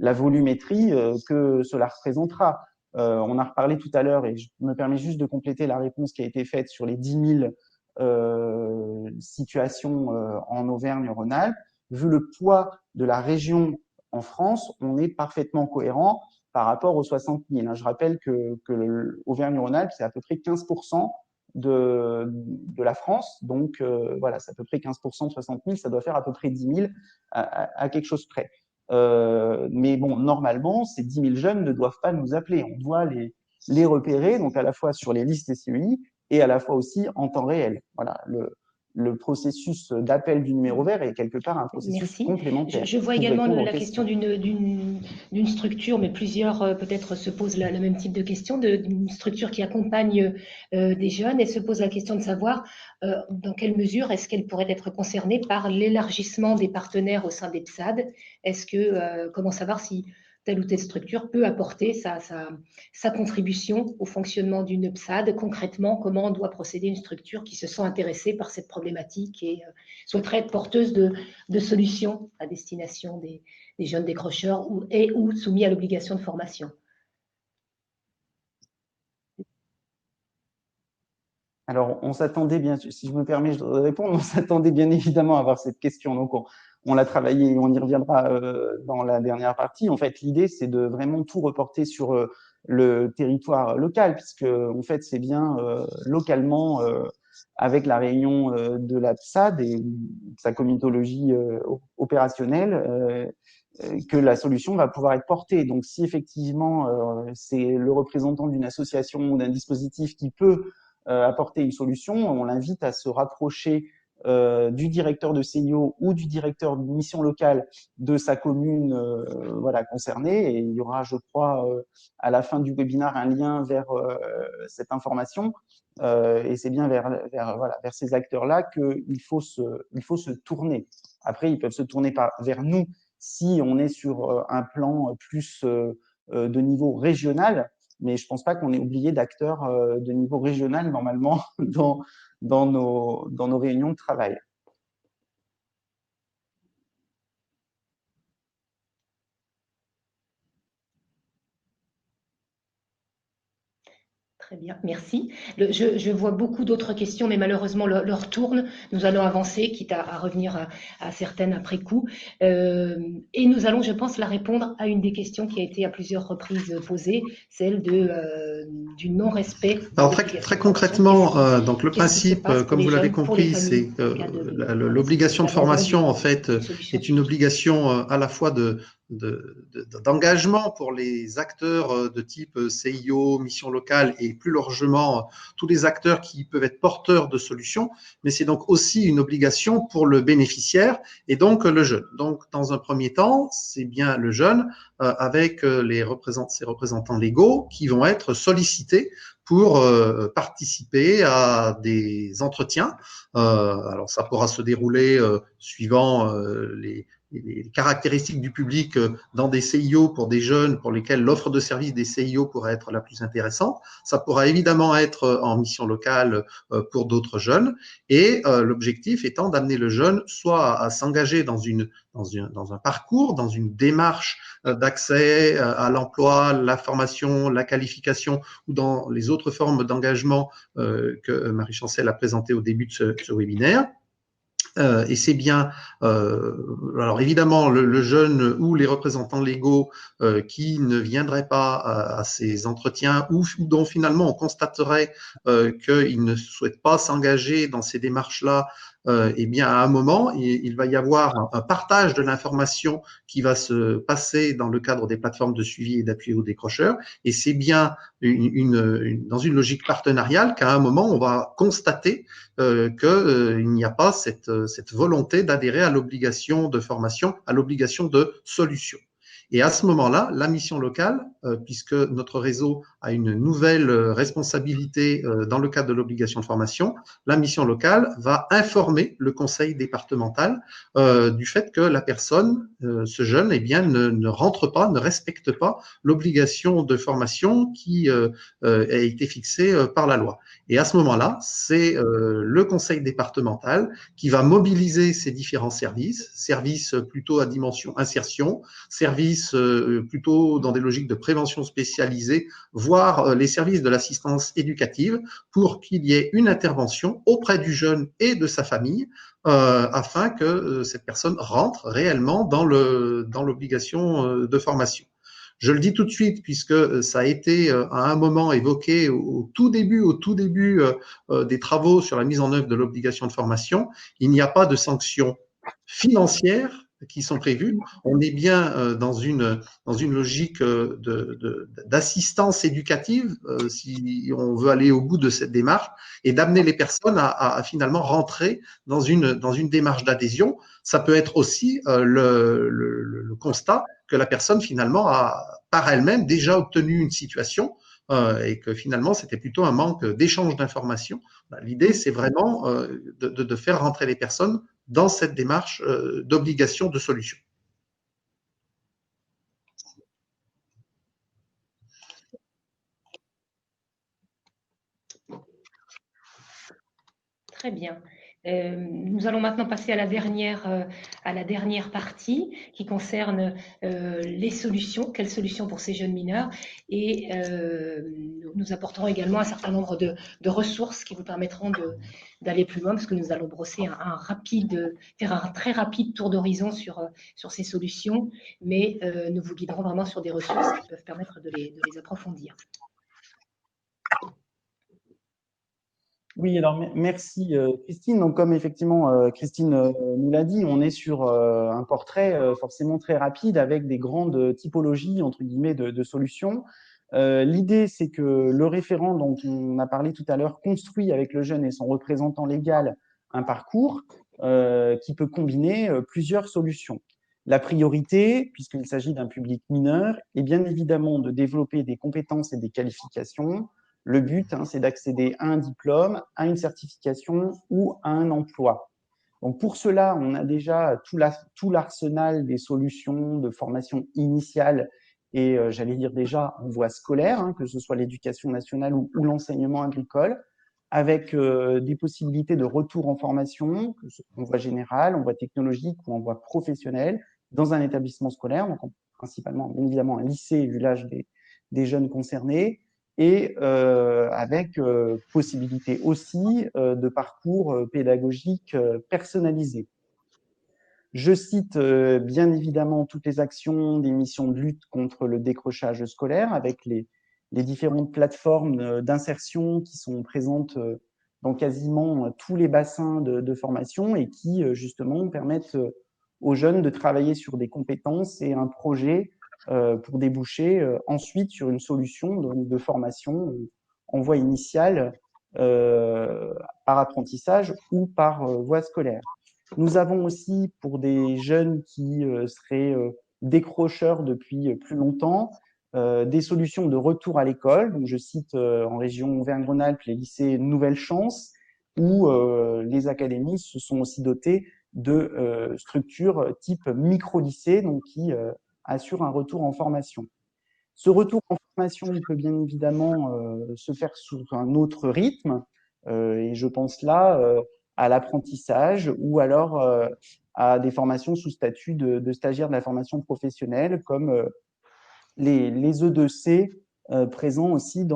la volumétrie que cela représentera. On a reparlé tout à l'heure, et je me permets juste de compléter la réponse qui a été faite sur les 10 000 situations en Auvergne-Rhône-Alpes. Vu le poids de la région en France, on est parfaitement cohérent par rapport aux 60 000. Je rappelle que l'Auvergne-Rhône-Alpes, c'est à peu près 15% de la France. Donc, voilà, c'est à peu près 15% de 60 000, ça doit faire à peu près 10 000 à quelque chose près. Mais bon, normalement, ces 10 000 jeunes ne doivent pas nous appeler. On doit les repérer, donc à la fois sur les listes SCI et à la fois aussi en temps réel. Voilà, le processus d'appel du numéro vert est quelque part un processus complémentaire. Je vois également la question d'une structure, mais plusieurs peut-être se posent le même type de question, d'une structure qui accompagne des jeunes, et se pose la question de savoir dans quelle mesure est-ce qu'elle pourrait être concernée par l'élargissement des partenaires au sein des PSAD. Est-ce que, comment savoir si telle ou telle structure peut apporter sa contribution au fonctionnement d'une PSAD. Concrètement, comment doit procéder une structure qui se sent intéressée par cette problématique et souhaiterait être porteuse de solutions à destination des jeunes décrocheurs ou soumis à l'obligation de formation. Alors, on s'attendait bien, si je me permets de répondre, on s'attendait bien évidemment à avoir cette question. Donc, on l'a travaillé et on y reviendra dans la dernière partie. En fait, l'idée, c'est de vraiment tout reporter sur le territoire local, puisque en fait, c'est bien localement, avec la réunion de la PSAD et sa comitologie opérationnelle, que la solution va pouvoir être portée. Donc, si effectivement, c'est le représentant d'une association ou d'un dispositif qui peut apporter une solution, on l'invite à se rapprocher du directeur de CIO ou du directeur de mission locale de sa commune voilà, concernée. Et il y aura, je crois, à la fin du webinaire, un lien vers cette information. Et c'est bien vers ces acteurs-là qu'il faut se tourner. Après, ils peuvent se tourner vers nous si on est sur un plan plus de niveau régional. Mais je ne pense pas qu'on ait oublié d'acteurs de niveau régional, normalement, dans nos réunions de travail. Très bien, merci. Je vois beaucoup d'autres questions, mais malheureusement, l'heure tourne. Nous allons avancer, quitte à revenir à certaines après coup. Et nous allons, je pense, la répondre à une des questions qui a été à plusieurs reprises posée, celle du non-respect. Alors, très concrètement, donc le principe, comme vous l'avez compris, c'est que l'obligation de formation, en fait, est une obligation à la fois d'engagement pour les acteurs de type CIO, mission locale et plus largement tous les acteurs qui peuvent être porteurs de solutions, mais c'est donc aussi une obligation pour le bénéficiaire et donc le jeune. Donc, dans un premier temps, c'est bien le jeune avec ses représentants légaux qui vont être sollicités pour participer à des entretiens. Alors, ça pourra se dérouler suivant les caractéristiques du public dans des CIO pour des jeunes pour lesquels l'offre de service des CIO pourrait être la plus intéressante. Ça pourra évidemment être en mission locale pour d'autres jeunes. Et l'objectif étant d'amener le jeune soit à s'engager dans un parcours, dans une démarche d'accès à l'emploi, la formation, la qualification ou dans les autres formes d'engagement que Marie Chancel a présentées au début de ce webinaire. Et c'est bien, alors évidemment, le jeune ou les représentants légaux qui ne viendraient pas à ces entretiens ou dont finalement on constaterait qu'ils ne souhaitent pas s'engager dans ces démarches-là, eh bien à un moment, il va y avoir un partage de l'information qui va se passer dans le cadre des plateformes de suivi et d'appui aux décrocheurs. Et c'est bien dans une logique partenariale qu'à un moment, on va constater qu'il n'y a pas cette volonté d'adhérer à l'obligation de formation, à l'obligation de solution. Et à ce moment-là, la mission locale, puisque notre réseau a une nouvelle responsabilité dans le cadre de l'obligation de formation, la mission locale va informer le conseil départemental du fait que la personne, ce jeune, eh bien, ne rentre pas, ne respecte pas l'obligation de formation qui a été fixée par la loi. Et à ce moment-là, c'est le conseil départemental qui va mobiliser ces différents services plutôt à dimension insertion, services plutôt dans des logiques de prévention spécialisée, voire les services de l'assistance éducative, pour qu'il y ait une intervention auprès du jeune et de sa famille, afin que cette personne rentre réellement dans l'obligation de formation. Je le dis tout de suite, puisque ça a été à un moment évoqué au tout début des travaux sur la mise en œuvre de l'obligation de formation, il n'y a pas de sanctions financières qui sont prévues. On est bien dans une logique d'assistance éducative, si on veut aller au bout de cette démarche, et d'amener les personnes à finalement rentrer dans une démarche d'adhésion. Ça peut être aussi le constat que la personne finalement a par elle-même déjà obtenu une situation et que finalement c'était plutôt un manque d'échange d'informations. L'idée, c'est vraiment de faire rentrer les personnes dans cette démarche d'obligation de solution. Très bien. Nous allons maintenant passer à la dernière partie qui concerne les solutions, quelles solutions pour ces jeunes mineurs, et nous apporterons également un certain nombre de ressources qui vous permettront d'aller plus loin, parce que nous allons brosser faire un très rapide tour d'horizon sur ces solutions, mais nous vous guiderons vraiment sur des ressources qui peuvent permettre de les approfondir. Oui, alors merci Christine. Donc comme effectivement Christine nous l'a dit, on est sur un portrait forcément très rapide avec des grandes typologies entre guillemets de solutions. L'idée, c'est que le référent dont on a parlé tout à l'heure construit avec le jeune et son représentant légal un parcours qui peut combiner plusieurs solutions. La priorité, puisqu'il s'agit d'un public mineur, est bien évidemment de développer des compétences et des qualifications. Le but, c'est d'accéder à un diplôme, à une certification ou à un emploi. Donc pour cela, on a déjà tout l'arsenal des solutions de formation initiale et j'allais dire déjà en voie scolaire, que ce soit l'éducation nationale ou l'enseignement agricole, avec des possibilités de retour en formation, en voie générale, en voie technologique ou en voie professionnelle, dans un établissement scolaire, donc principalement, bien évidemment, un lycée vu l'âge des jeunes concernés, et avec possibilité aussi de parcours pédagogiques personnalisés. Je cite bien évidemment toutes les actions des missions de lutte contre le décrochage scolaire avec les différentes plateformes d'insertion qui sont présentes dans quasiment tous les bassins de formation et qui justement permettent aux jeunes de travailler sur des compétences et un projet pour déboucher ensuite sur une solution de formation en voie initiale par apprentissage ou par voie scolaire. Nous avons aussi, pour des jeunes qui seraient décrocheurs depuis plus longtemps, des solutions de retour à l'école. Donc, je cite en région Auvergne-Rhône-Alpes les lycées Nouvelle Chance, où les académies se sont aussi dotées de structures type micro-lycée, donc qui assure un retour en formation. Ce retour en formation peut bien évidemment se faire sous un autre rythme, et je pense là à l'apprentissage ou alors à des formations sous statut de stagiaire de la formation professionnelle, comme les E2C présents aussi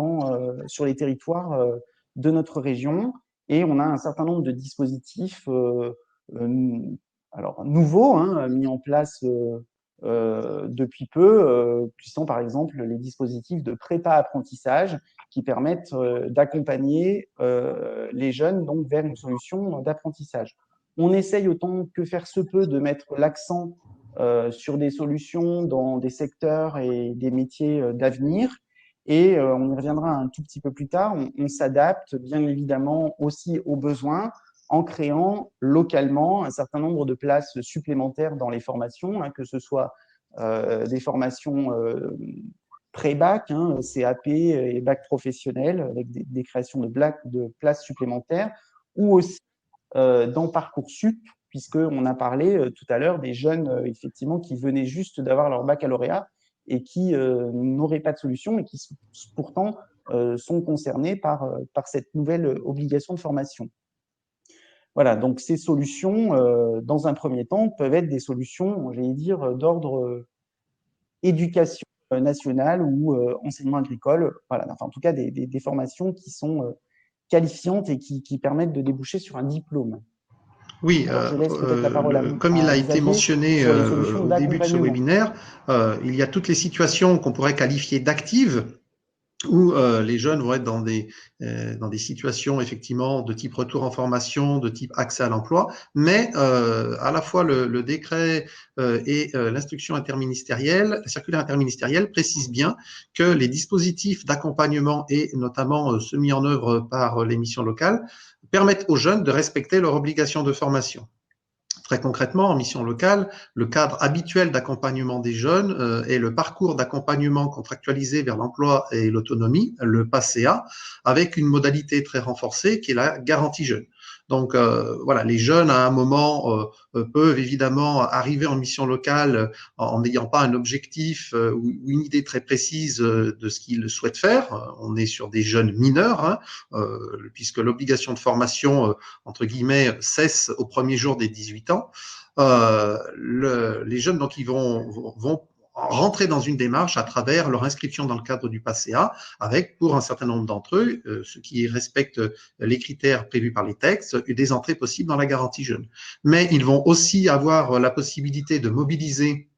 sur les territoires de notre région. Et on a un certain nombre de dispositifs alors nouveaux, mis en place depuis peu, qui sont par exemple les dispositifs de prépa-apprentissage qui permettent d'accompagner les jeunes donc, vers une solution d'apprentissage. On essaye autant que faire se peut de mettre l'accent sur des solutions dans des secteurs et des métiers d'avenir. Et on y reviendra un tout petit peu plus tard. On s'adapte bien évidemment aussi aux besoins en créant localement un certain nombre de places supplémentaires dans les formations, que ce soit des formations pré-bac, CAP et bac professionnel, avec des créations de places supplémentaires, ou aussi dans Parcoursup, puisqu'on a parlé tout à l'heure des jeunes effectivement qui venaient juste d'avoir leur baccalauréat et qui n'auraient pas de solution et qui pourtant sont concernés par cette nouvelle obligation de formation. Voilà, donc ces solutions, dans un premier temps, peuvent être des solutions, j'allais dire, d'ordre éducation nationale ou enseignement agricole. Voilà, enfin, en tout cas, des formations qui sont qualifiantes et qui permettent de déboucher sur un diplôme. Oui, Alors, je laisse peut-être la parole comme il à a été Xavier mentionné sur les solutions au début de ce d'accompagnement. webinaire, il y a toutes les situations qu'on pourrait qualifier d'actives, où les jeunes vont être dans des situations effectivement de type retour en formation, de type accès à l'emploi, mais à la fois le décret et l'instruction interministérielle, la circulaire interministérielle précise bien que les dispositifs d'accompagnement et notamment ceux mis en œuvre par les missions locales permettent aux jeunes de respecter leurs obligations de formation. Très concrètement, en mission locale, le cadre habituel d'accompagnement des jeunes est le parcours d'accompagnement contractualisé vers l'emploi et l'autonomie, le PACEA, avec une modalité très renforcée qui est la garantie jeune. Donc voilà, les jeunes à un moment peuvent évidemment arriver en mission locale en n'ayant pas un objectif ou une idée très précise de ce qu'ils souhaitent faire. On est sur des jeunes mineurs, hein, puisque l'obligation de formation entre guillemets, cesse au premier jour des 18 ans. Les jeunes, donc, ils vont rentrer dans une démarche à travers leur inscription dans le cadre du PACEA, avec, pour un certain nombre d'entre eux, ceux qui respectent les critères prévus par les textes, des entrées possibles dans la garantie jeune. Mais ils vont aussi avoir la possibilité de mobiliser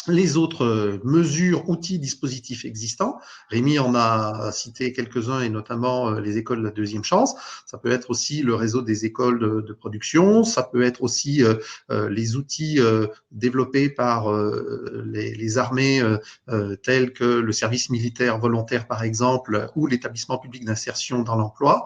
les autres mesures, outils, dispositifs existants. Rémi en a cité quelques-uns et notamment les écoles de la deuxième chance. Ça peut être aussi le réseau des écoles de production. Ça peut être aussi les outils développés par les armées tels que le service militaire volontaire par exemple ou l'établissement public d'insertion dans l'emploi.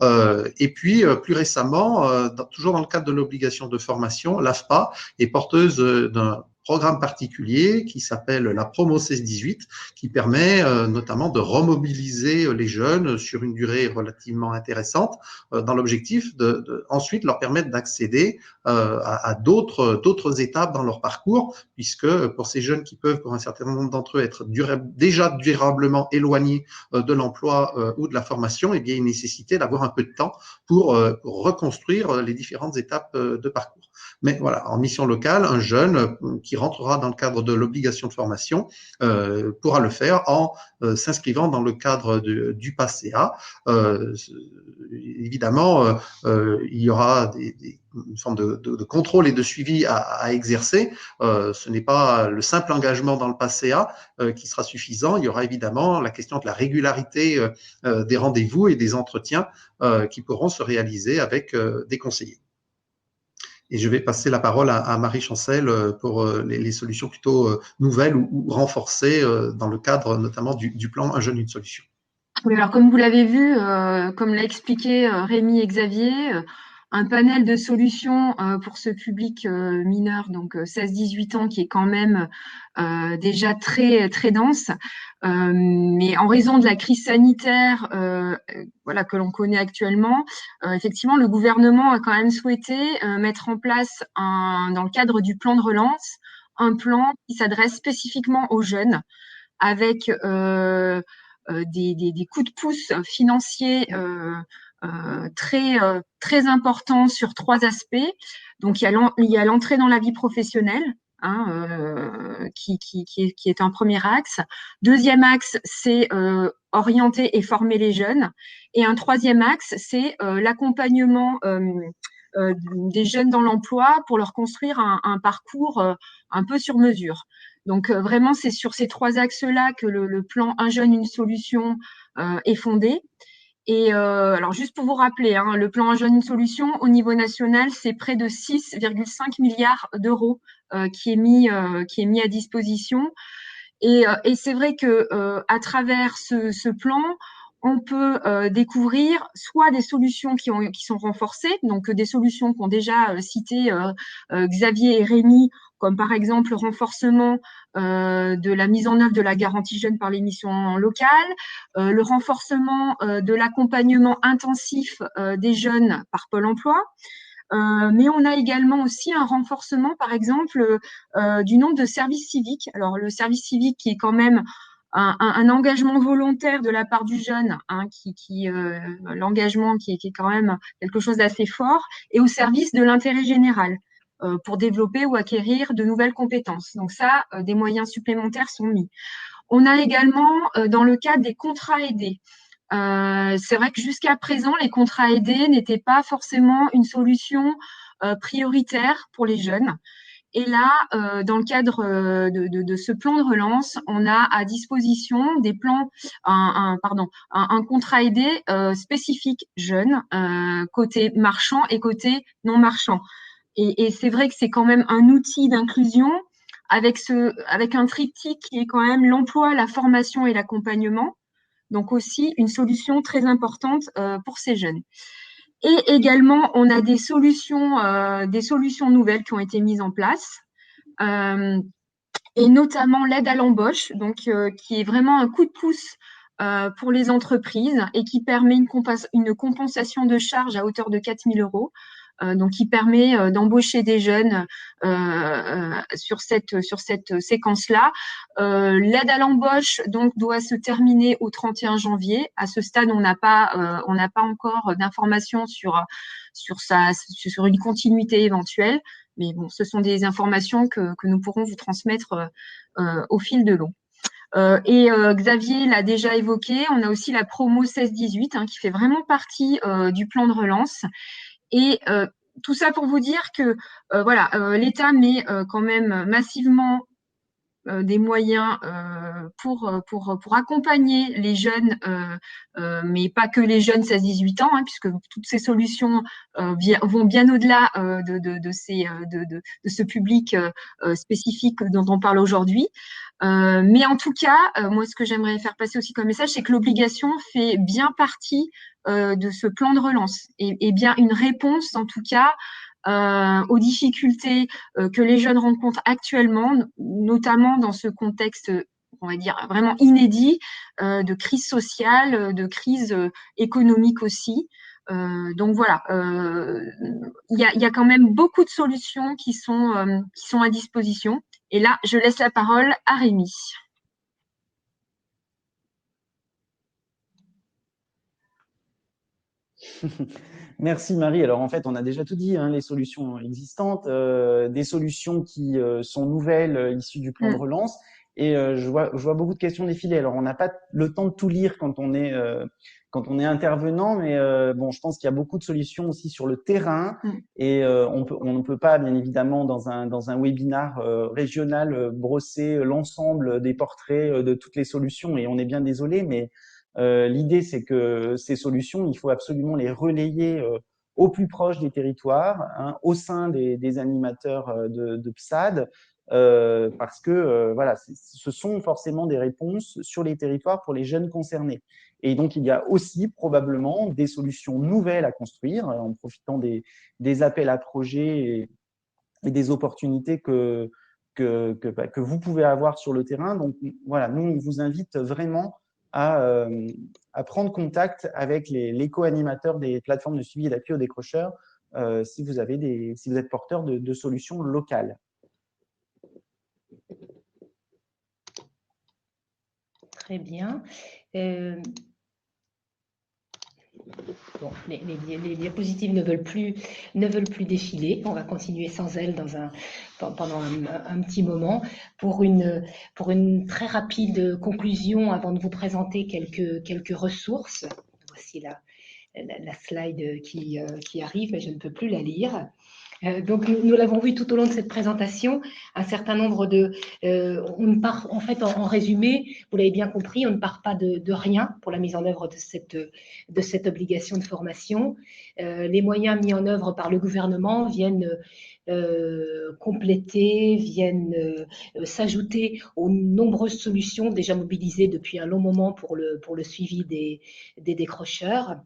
Et puis plus récemment, toujours dans le cadre de l'obligation de formation, l'AFPA est porteuse d'un programme particulier qui s'appelle la Promo 16-18, qui permet notamment de remobiliser les jeunes sur une durée relativement intéressante, dans l'objectif de ensuite leur permettre d'accéder à d'autres étapes dans leur parcours, puisque pour ces jeunes qui peuvent, pour un certain nombre d'entre eux, être déjà durablement éloignés de l'emploi ou de la formation, eh bien, il y a une nécessité d'avoir un peu de temps pour reconstruire les différentes étapes de parcours. Mais voilà, en mission locale, un jeune qui rentrera dans le cadre de l'obligation de formation pourra le faire en s'inscrivant dans le cadre du PACEA. Évidemment, il y aura une forme de contrôle et de suivi à exercer. Ce n'est pas le simple engagement dans le PACEA qui sera suffisant. Il y aura évidemment la question de la régularité des rendez-vous et des entretiens qui pourront se réaliser avec des conseillers. Et je vais passer la parole à Marie Chancel pour les solutions plutôt nouvelles ou renforcées dans le cadre notamment du plan Un jeune, une solution. Oui, alors comme vous l'avez vu, comme l'a expliqué Rémi et Xavier, un panel de solutions pour ce public mineur, donc 16-18 ans, qui est quand même déjà très, très dense. Mais en raison de la crise sanitaire voilà, que l'on connaît actuellement, effectivement, le gouvernement a quand même souhaité mettre en place, dans le cadre du plan de relance, un plan qui s'adresse spécifiquement aux jeunes, avec des coups de pouce financiers très importants sur 3 aspects. Donc, il y a l'entrée dans la vie professionnelle, hein, qui est un premier axe. Deuxième axe, c'est orienter et former les jeunes. Et un troisième axe, c'est l'accompagnement des jeunes dans l'emploi pour leur construire un parcours un peu sur mesure. Donc vraiment, c'est sur ces 3 axes-là que le plan Un jeune, une solution est fondé. Et alors juste pour vous rappeler, hein, le plan Un jeune, une solution au niveau national, c'est près de 6,5 milliards d'euros qui est mis à disposition. Et c'est vrai que à travers ce plan, on peut découvrir soit des solutions qui sont renforcées, donc des solutions qu'ont déjà cité Xavier et Rémi, comme par exemple le renforcement de la mise en œuvre de la garantie jeune par les missions locales, le renforcement de l'accompagnement intensif des jeunes par Pôle emploi. Mais on a également aussi un renforcement, par exemple, du nombre de services civiques. Alors, le service civique qui est quand même un engagement volontaire de la part du jeune, hein, l'engagement qui est quand même quelque chose d'assez fort, et au service de l'intérêt général pour développer ou acquérir de nouvelles compétences. Donc ça, des moyens supplémentaires sont mis. On a également, dans le cadre des contrats aidés, c'est vrai que jusqu'à présent, les contrats aidés n'étaient pas forcément une solution prioritaire pour les jeunes. Et là, dans le cadre de ce plan de relance, on a à disposition des plans, un contrat aidé spécifique jeunes, côté marchand et côté non marchand. Et c'est vrai que c'est quand même un outil d'inclusion avec un triptyque qui est quand même l'emploi, la formation et l'accompagnement. Donc aussi une solution très importante pour ces jeunes. Et également, on a des solutions nouvelles qui ont été mises en place, et notamment l'aide à l'embauche, donc qui est vraiment un coup de pouce pour les entreprises et qui permet une compensation de charges à hauteur de 4 000 euros. Donc, qui permet d'embaucher des jeunes sur cette séquence-là. L'aide à l'embauche donc doit se terminer au 31 janvier. À ce stade, on n'a pas encore d'informations sur une continuité éventuelle. Mais bon, ce sont des informations que nous pourrons vous transmettre au fil de l'eau. Xavier l'a déjà évoqué, on a aussi la promo 16-18 qui fait vraiment partie du plan de relance. Et tout ça pour vous dire que l'État met quand même massivement des moyens pour accompagner les jeunes, mais pas que les jeunes 16-18 ans, puisque toutes ces solutions vont bien au-delà de ce public spécifique dont on parle aujourd'hui. Mais en tout cas, moi, ce que j'aimerais faire passer aussi comme message, c'est que l'obligation fait bien partie de ce plan de relance et bien une réponse, en tout cas, aux difficultés que les jeunes rencontrent actuellement, notamment dans ce contexte, on va dire, vraiment inédit de crise sociale, de crise économique aussi. Donc voilà, il y a quand même beaucoup de solutions qui sont à disposition. Et là, je laisse la parole à Rémi. Merci Marie. Alors en fait, on a déjà tout dit, les solutions existantes, des solutions qui sont nouvelles, issues du plan de relance. Et je vois beaucoup de questions défiler. Alors on n'a pas le temps de tout lire quand on est intervenant, mais bon, je pense qu'il y a beaucoup de solutions aussi sur le terrain. Et on ne peut pas, bien évidemment, dans un webinar régional, brosser l'ensemble des portraits de toutes les solutions. Et on est bien désolé, mais l'idée, c'est que ces solutions, il faut absolument les relayer au plus proche des territoires, au sein des animateurs de PSAD, parce que voilà, ce sont forcément des réponses sur les territoires pour les jeunes concernés. Et donc, il y a aussi probablement des solutions nouvelles à construire en profitant des appels à projets et des opportunités que vous pouvez avoir sur le terrain. Donc, voilà, nous, on vous invite vraiment à prendre contact avec les co-animateurs des plateformes de suivi et d'appui aux décrocheurs si vous êtes porteur de solutions locales. Très bien. Bon, les diapositives ne veulent plus défiler. On va continuer sans elles pendant un petit moment pour une très rapide conclusion avant de vous présenter quelques ressources. Voici la slide qui arrive, mais je ne peux plus la lire. Donc, nous l'avons vu tout au long de cette présentation, un certain nombre on ne part, en fait, en résumé, vous l'avez bien compris, on ne part pas de rien pour la mise en œuvre de cette obligation de formation. Les moyens mis en œuvre par le gouvernement viennent compléter, viennent s'ajouter aux nombreuses solutions déjà mobilisées depuis un long moment pour le suivi des décrocheurs,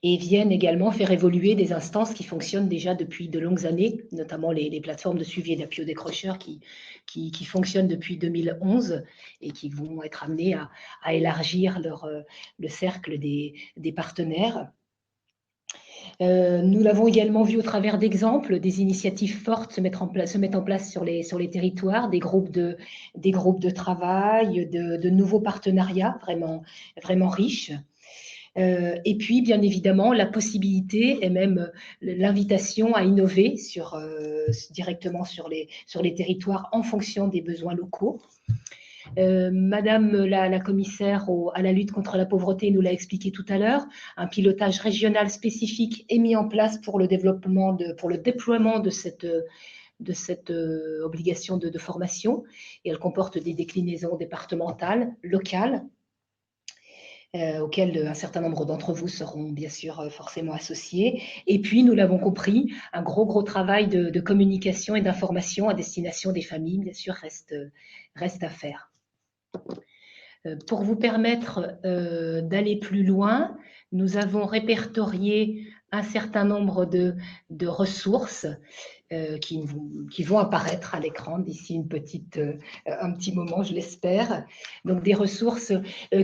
et viennent également faire évoluer des instances qui fonctionnent déjà depuis de longues années, notamment les plateformes de suivi et d'appui aux décrocheurs qui fonctionnent depuis 2011 et qui vont être amenées à élargir le cercle des partenaires. Nous l'avons également vu au travers d'exemples, des initiatives fortes se mettent en place sur les territoires, des groupes de travail, de nouveaux partenariats vraiment riches. Et puis, bien évidemment, la possibilité et même l'invitation à innover directement sur les territoires en fonction des besoins locaux. Madame la commissaire à la lutte contre la pauvreté nous l'a expliqué tout à l'heure. Un pilotage régional spécifique est mis en place pour le déploiement de cette obligation de formation, et elle comporte des déclinaisons départementales, locales, auxquelles un certain nombre d'entre vous seront bien sûr forcément associés. Et puis, nous l'avons compris, un gros travail de communication et d'information à destination des familles, bien sûr, reste à faire. Pour vous permettre d'aller plus loin, nous avons répertorié un certain nombre de ressources qui vont apparaître à l'écran d'ici un petit moment, je l'espère. Donc des ressources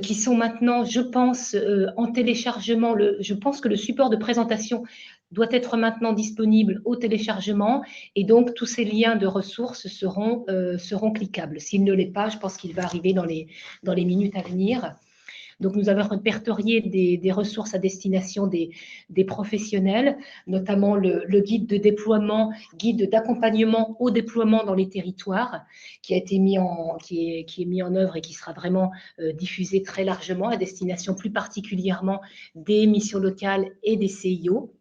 qui sont maintenant, je pense, en téléchargement. Je pense que le support de présentation doit être maintenant disponible au téléchargement, et donc tous ces liens de ressources seront cliquables. S'il ne l'est pas, je pense qu'il va arriver dans les minutes à venir. Donc, nous avons répertorié des ressources à destination des professionnels, notamment le guide de déploiement, guide d'accompagnement au déploiement dans les territoires, qui est mis en œuvre et qui sera vraiment diffusé très largement à destination plus particulièrement des missions locales et des CIO.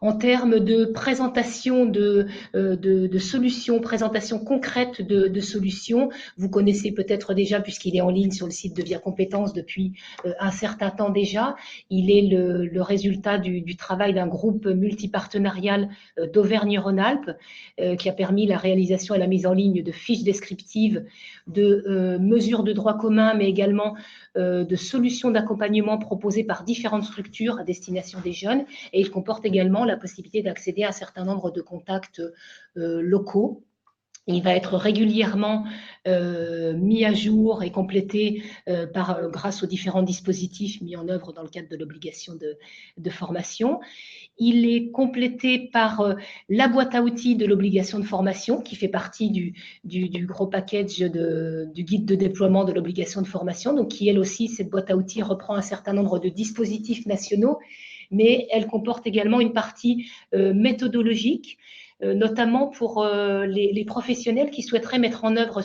En termes de présentation de solutions, présentation concrète de solutions, vous connaissez peut-être déjà, puisqu'il est en ligne sur le site de Via Compétences depuis un certain temps déjà. Il est le résultat du travail d'un groupe multipartenarial d'Auvergne-Rhône-Alpes qui a permis la réalisation et la mise en ligne de fiches descriptives, de mesures de droit commun, mais également de solutions d'accompagnement proposées par différentes structures à destination des jeunes, et il comporte également la possibilité d'accéder à un certain nombre de contacts locaux. Il va être régulièrement mis à jour et complété grâce aux différents dispositifs mis en œuvre dans le cadre de l'obligation de formation. Il est complété par la boîte à outils de l'obligation de formation, qui fait partie du gros package du guide de déploiement de l'obligation de formation, donc qui, elle aussi, cette boîte à outils reprend un certain nombre de dispositifs nationaux, mais elle comporte également une partie méthodologique, notamment pour les professionnels qui souhaiteraient mettre en œuvre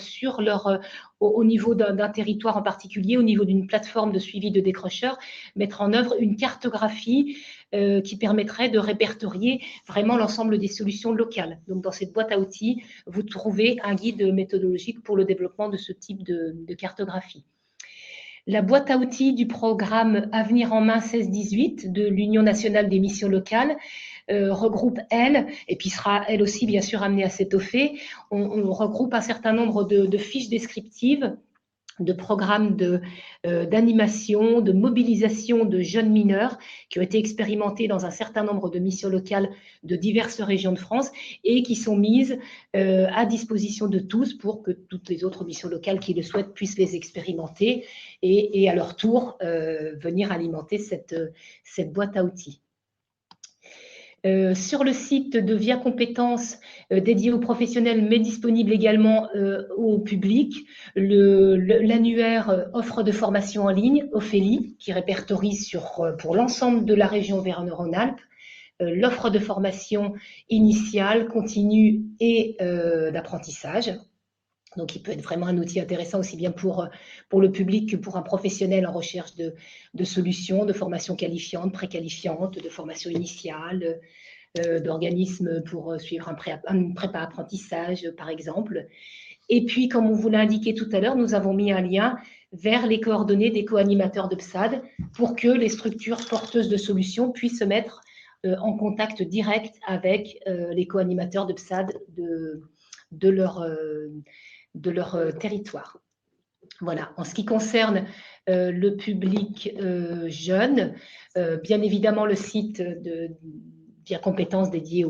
au niveau d'un territoire en particulier, au niveau d'une plateforme de suivi de décrocheurs, mettre en œuvre une cartographie qui permettrait de répertorier vraiment l'ensemble des solutions locales. Donc, dans cette boîte à outils, vous trouvez un guide méthodologique pour le développement de ce type de cartographie. La boîte à outils du programme Avenir en main 16-18 de l'Union nationale des missions locales regroupe et puis sera elle aussi bien sûr amenée à s'étoffer. On regroupe un certain nombre de fiches descriptives, de programmes d'animation, de mobilisation de jeunes mineurs qui ont été expérimentés dans un certain nombre de missions locales de diverses régions de France et qui sont mises à disposition de tous pour que toutes les autres missions locales qui le souhaitent puissent les expérimenter et à leur tour venir alimenter cette boîte à outils. Sur le site de Via Compétences dédié aux professionnels, mais disponible également au public, l'annuaire offre de formation en ligne, Ophélie, qui répertorie pour l'ensemble de la région Auvergne-Rhône-Alpes l'offre de formation initiale, continue et d'apprentissage. Donc, il peut être vraiment un outil intéressant aussi bien pour le public que pour un professionnel en recherche de solutions, de formation qualifiante, préqualifiante, de formation initiale, d'organismes pour suivre un prépa apprentissage, par exemple. Et puis, comme on vous l'a indiqué tout à l'heure, nous avons mis un lien vers les coordonnées des co-animateurs de PSAD pour que les structures porteuses de solutions puissent se mettre en contact direct avec les co-animateurs de PSAD de leur territoire. Voilà. En ce qui concerne le public jeune, bien évidemment, le site de Via Compétences dédié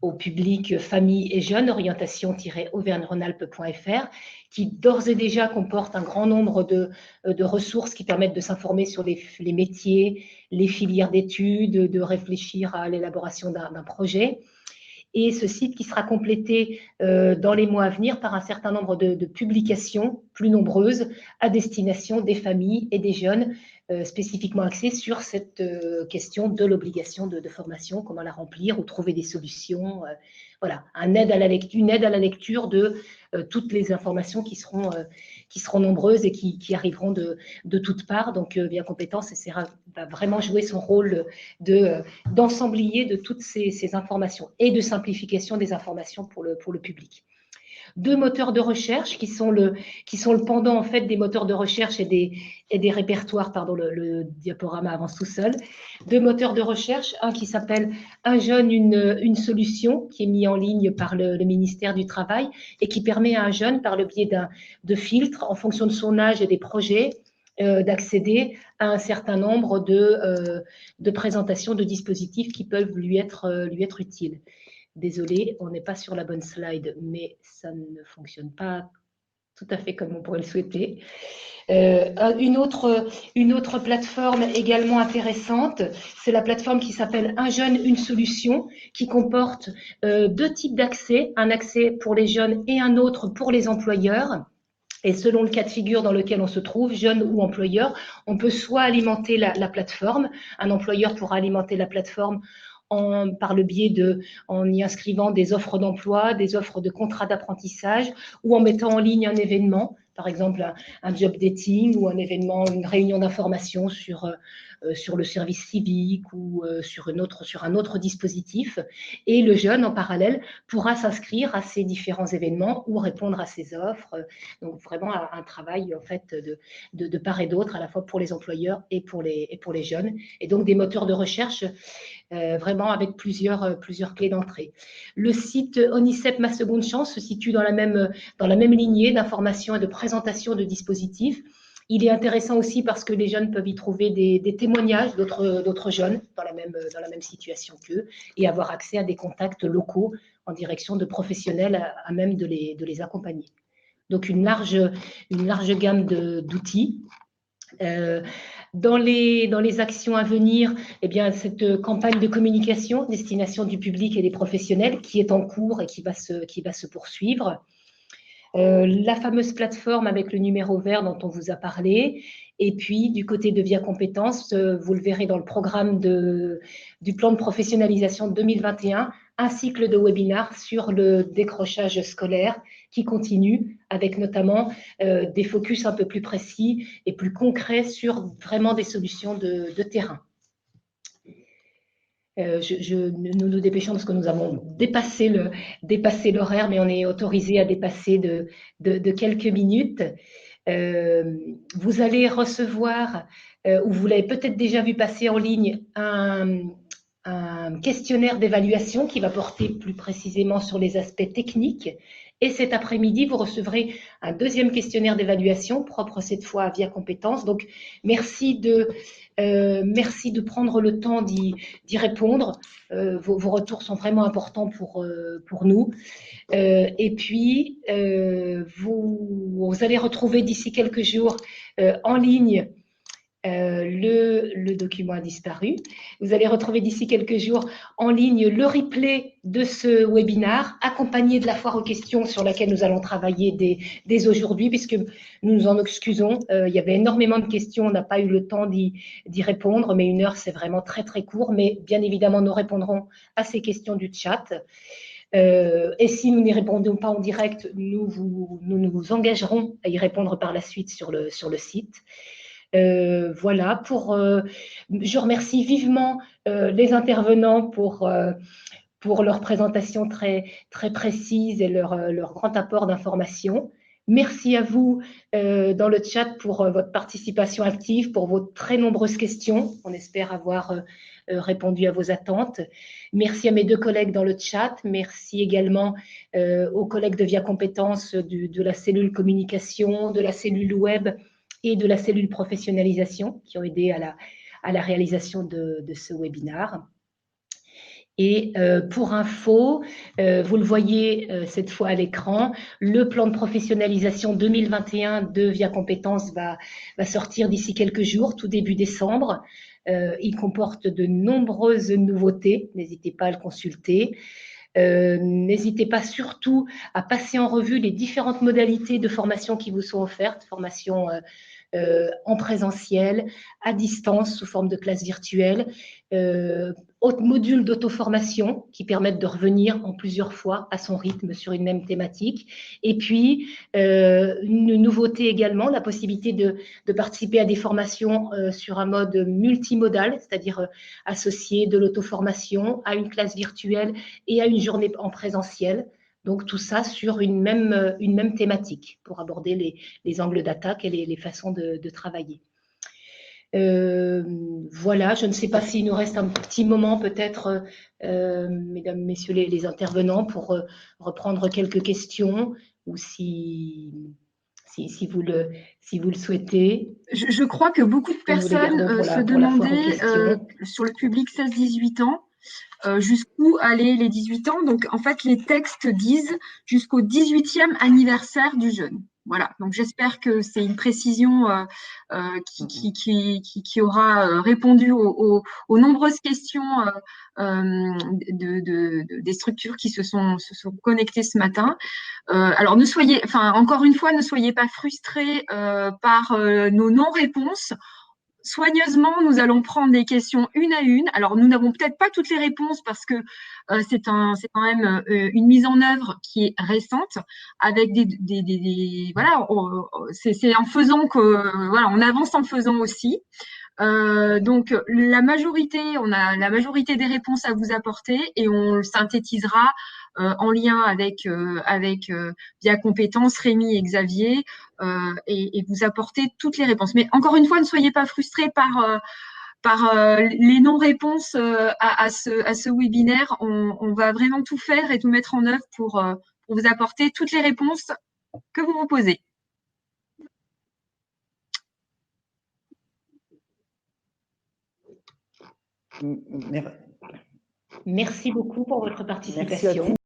au public famille et jeunes, orientation-auvergne-rhône-alpes.fr, qui d'ores et déjà comporte un grand nombre de ressources qui permettent de s'informer sur les métiers, les filières d'études, de réfléchir à l'élaboration d'un projet. et ce site qui sera complété dans les mois à venir par un certain nombre de publications plus nombreuses à destination des familles et des jeunes spécifiquement axées sur cette question de l'obligation de formation, comment la remplir ou trouver des solutions. Voilà, une aide à la lecture de toutes les informations qui seront nombreuses et qui arriveront de toutes parts. Donc, Via Compétences va vraiment jouer son rôle d'ensemblier de toutes ces informations et de simplification des informations pour le public. 2 moteurs de recherche qui sont le pendant en fait des moteurs de recherche et des répertoires. Pardon, le diaporama avance tout seul. 2 moteurs de recherche, un qui s'appelle Un jeune, une solution, qui est mis en ligne par le ministère du Travail et qui permet à un jeune, par le biais de filtres, en fonction de son âge et des projets, d'accéder à un certain nombre de présentations de dispositifs qui peuvent lui être utiles. Désolée, on n'est pas sur la bonne slide, mais ça ne fonctionne pas tout à fait comme on pourrait le souhaiter. Une autre plateforme également intéressante, c'est la plateforme qui s'appelle Un jeune, une solution, qui comporte 2 types d'accès, un accès pour les jeunes et un autre pour les employeurs. Et selon le cas de figure dans lequel on se trouve, jeune ou employeur, on peut soit alimenter la plateforme, un employeur pourra alimenter la plateforme par le biais en y inscrivant des offres d'emploi, des offres de contrats d'apprentissage ou en mettant en ligne un événement, par exemple un job dating ou un événement, une réunion d'information sur le service civique ou sur un autre dispositif. Et le jeune, en parallèle, pourra s'inscrire à ces différents événements ou répondre à ces offres. Donc, vraiment un travail en fait de part et d'autre, à la fois pour les employeurs et pour les jeunes. Et donc, des moteurs de recherche vraiment avec plusieurs clés d'entrée. Le site ONICEP Ma Seconde Chance se situe dans la même lignée d'information et de présentation de dispositifs. Il est intéressant aussi parce que les jeunes peuvent y trouver des témoignages d'autres jeunes dans la même situation qu'eux et avoir accès à des contacts locaux en direction de professionnels à même de les accompagner. Donc, une large gamme d'outils. Dans les actions à venir, eh bien, cette campagne de communication destination du public et des professionnels qui est en cours et qui va se poursuivre. La fameuse plateforme avec le numéro vert dont on vous a parlé. Et puis, du côté de Via Compétences, vous le verrez dans le programme du plan de professionnalisation 2021, un cycle de webinaires sur le décrochage scolaire qui continue, avec notamment des focus un peu plus précis et plus concrets sur vraiment des solutions de terrain. Nous nous dépêchons parce que nous avons dépassé l'horaire, mais on est autorisé à dépasser de quelques minutes. Vous allez recevoir, ou vous l'avez peut-être déjà vu passer en ligne, un questionnaire d'évaluation qui va porter plus précisément sur les aspects techniques. Et cet après-midi, vous recevrez un 2e questionnaire d'évaluation, propre cette fois à Via Compétences. Donc, merci de prendre le temps d'y répondre. Vos retours sont vraiment importants pour nous. Et puis, vous allez retrouver d'ici quelques jours en ligne, le document a disparu. Vous allez retrouver d'ici quelques jours en ligne le replay de ce webinaire, accompagné de la foire aux questions sur laquelle nous allons travailler dès aujourd'hui, puisque nous nous en excusons. Il y avait énormément de questions, on n'a pas eu le temps d'y répondre, mais 1 heure, c'est vraiment très, très court. Mais bien évidemment, nous répondrons à ces questions du chat. Et si nous n'y répondons pas en direct, nous nous engagerons à y répondre par la suite sur le site. Voilà, je remercie vivement les intervenants pour leur présentation très, très précise et leur grand apport d'information. Merci à vous dans le chat pour votre participation active, pour vos très nombreuses questions. On espère avoir répondu à vos attentes. Merci à mes 2 collègues dans le chat. Merci également aux collègues de Via Compétences de la cellule communication, de la cellule web et de la cellule professionnalisation qui ont aidé à la réalisation de ce webinaire. Et pour info, vous le voyez cette fois à l'écran, le plan de professionnalisation 2021 de Via Compétences va sortir d'ici quelques jours, tout début décembre. Il comporte de nombreuses nouveautés, n'hésitez pas à le consulter. N'hésitez pas surtout à passer en revue les différentes modalités de formation qui vous sont offertes, formation en présentiel, à distance, sous forme de classe virtuelle, modules d'auto-formation qui permettent de revenir en plusieurs fois à son rythme sur une même thématique. Et puis, une nouveauté également, la possibilité de participer à des formations sur un mode multimodal, c'est-à-dire associer de l'auto-formation à une classe virtuelle et à une journée en présentiel. Donc tout ça sur une même thématique pour aborder les angles d'attaque et les façons de travailler. Voilà, je ne sais pas s'il nous reste un petit moment peut-être, mesdames, messieurs les intervenants, pour reprendre quelques questions ou si vous le souhaitez. Je crois que beaucoup de personnes se demandaient sur le public 16-18 ans, jusqu'où allaient les 18 ans. Donc, en fait, les textes disent jusqu'au 18e anniversaire du jeune. Voilà. Donc, j'espère que c'est une précision qui aura répondu aux nombreuses questions des structures qui se sont connectées ce matin. Alors, encore une fois, ne soyez pas frustrés par nos non-réponses. Soigneusement, nous allons prendre des questions une à une. Alors, nous n'avons peut-être pas toutes les réponses parce que c'est quand même une mise en œuvre qui est récente, avec voilà, c'est en faisant que voilà, on avance en faisant aussi. Donc on a la majorité des réponses à vous apporter et on le synthétisera en lien avec via compétences Rémi et Xavier et vous apporter toutes les réponses. Mais encore une fois, ne soyez pas frustrés par les non-réponses à ce webinaire. On va vraiment tout faire et tout mettre en œuvre pour vous apporter toutes les réponses que vous vous posez. Merci beaucoup pour votre participation.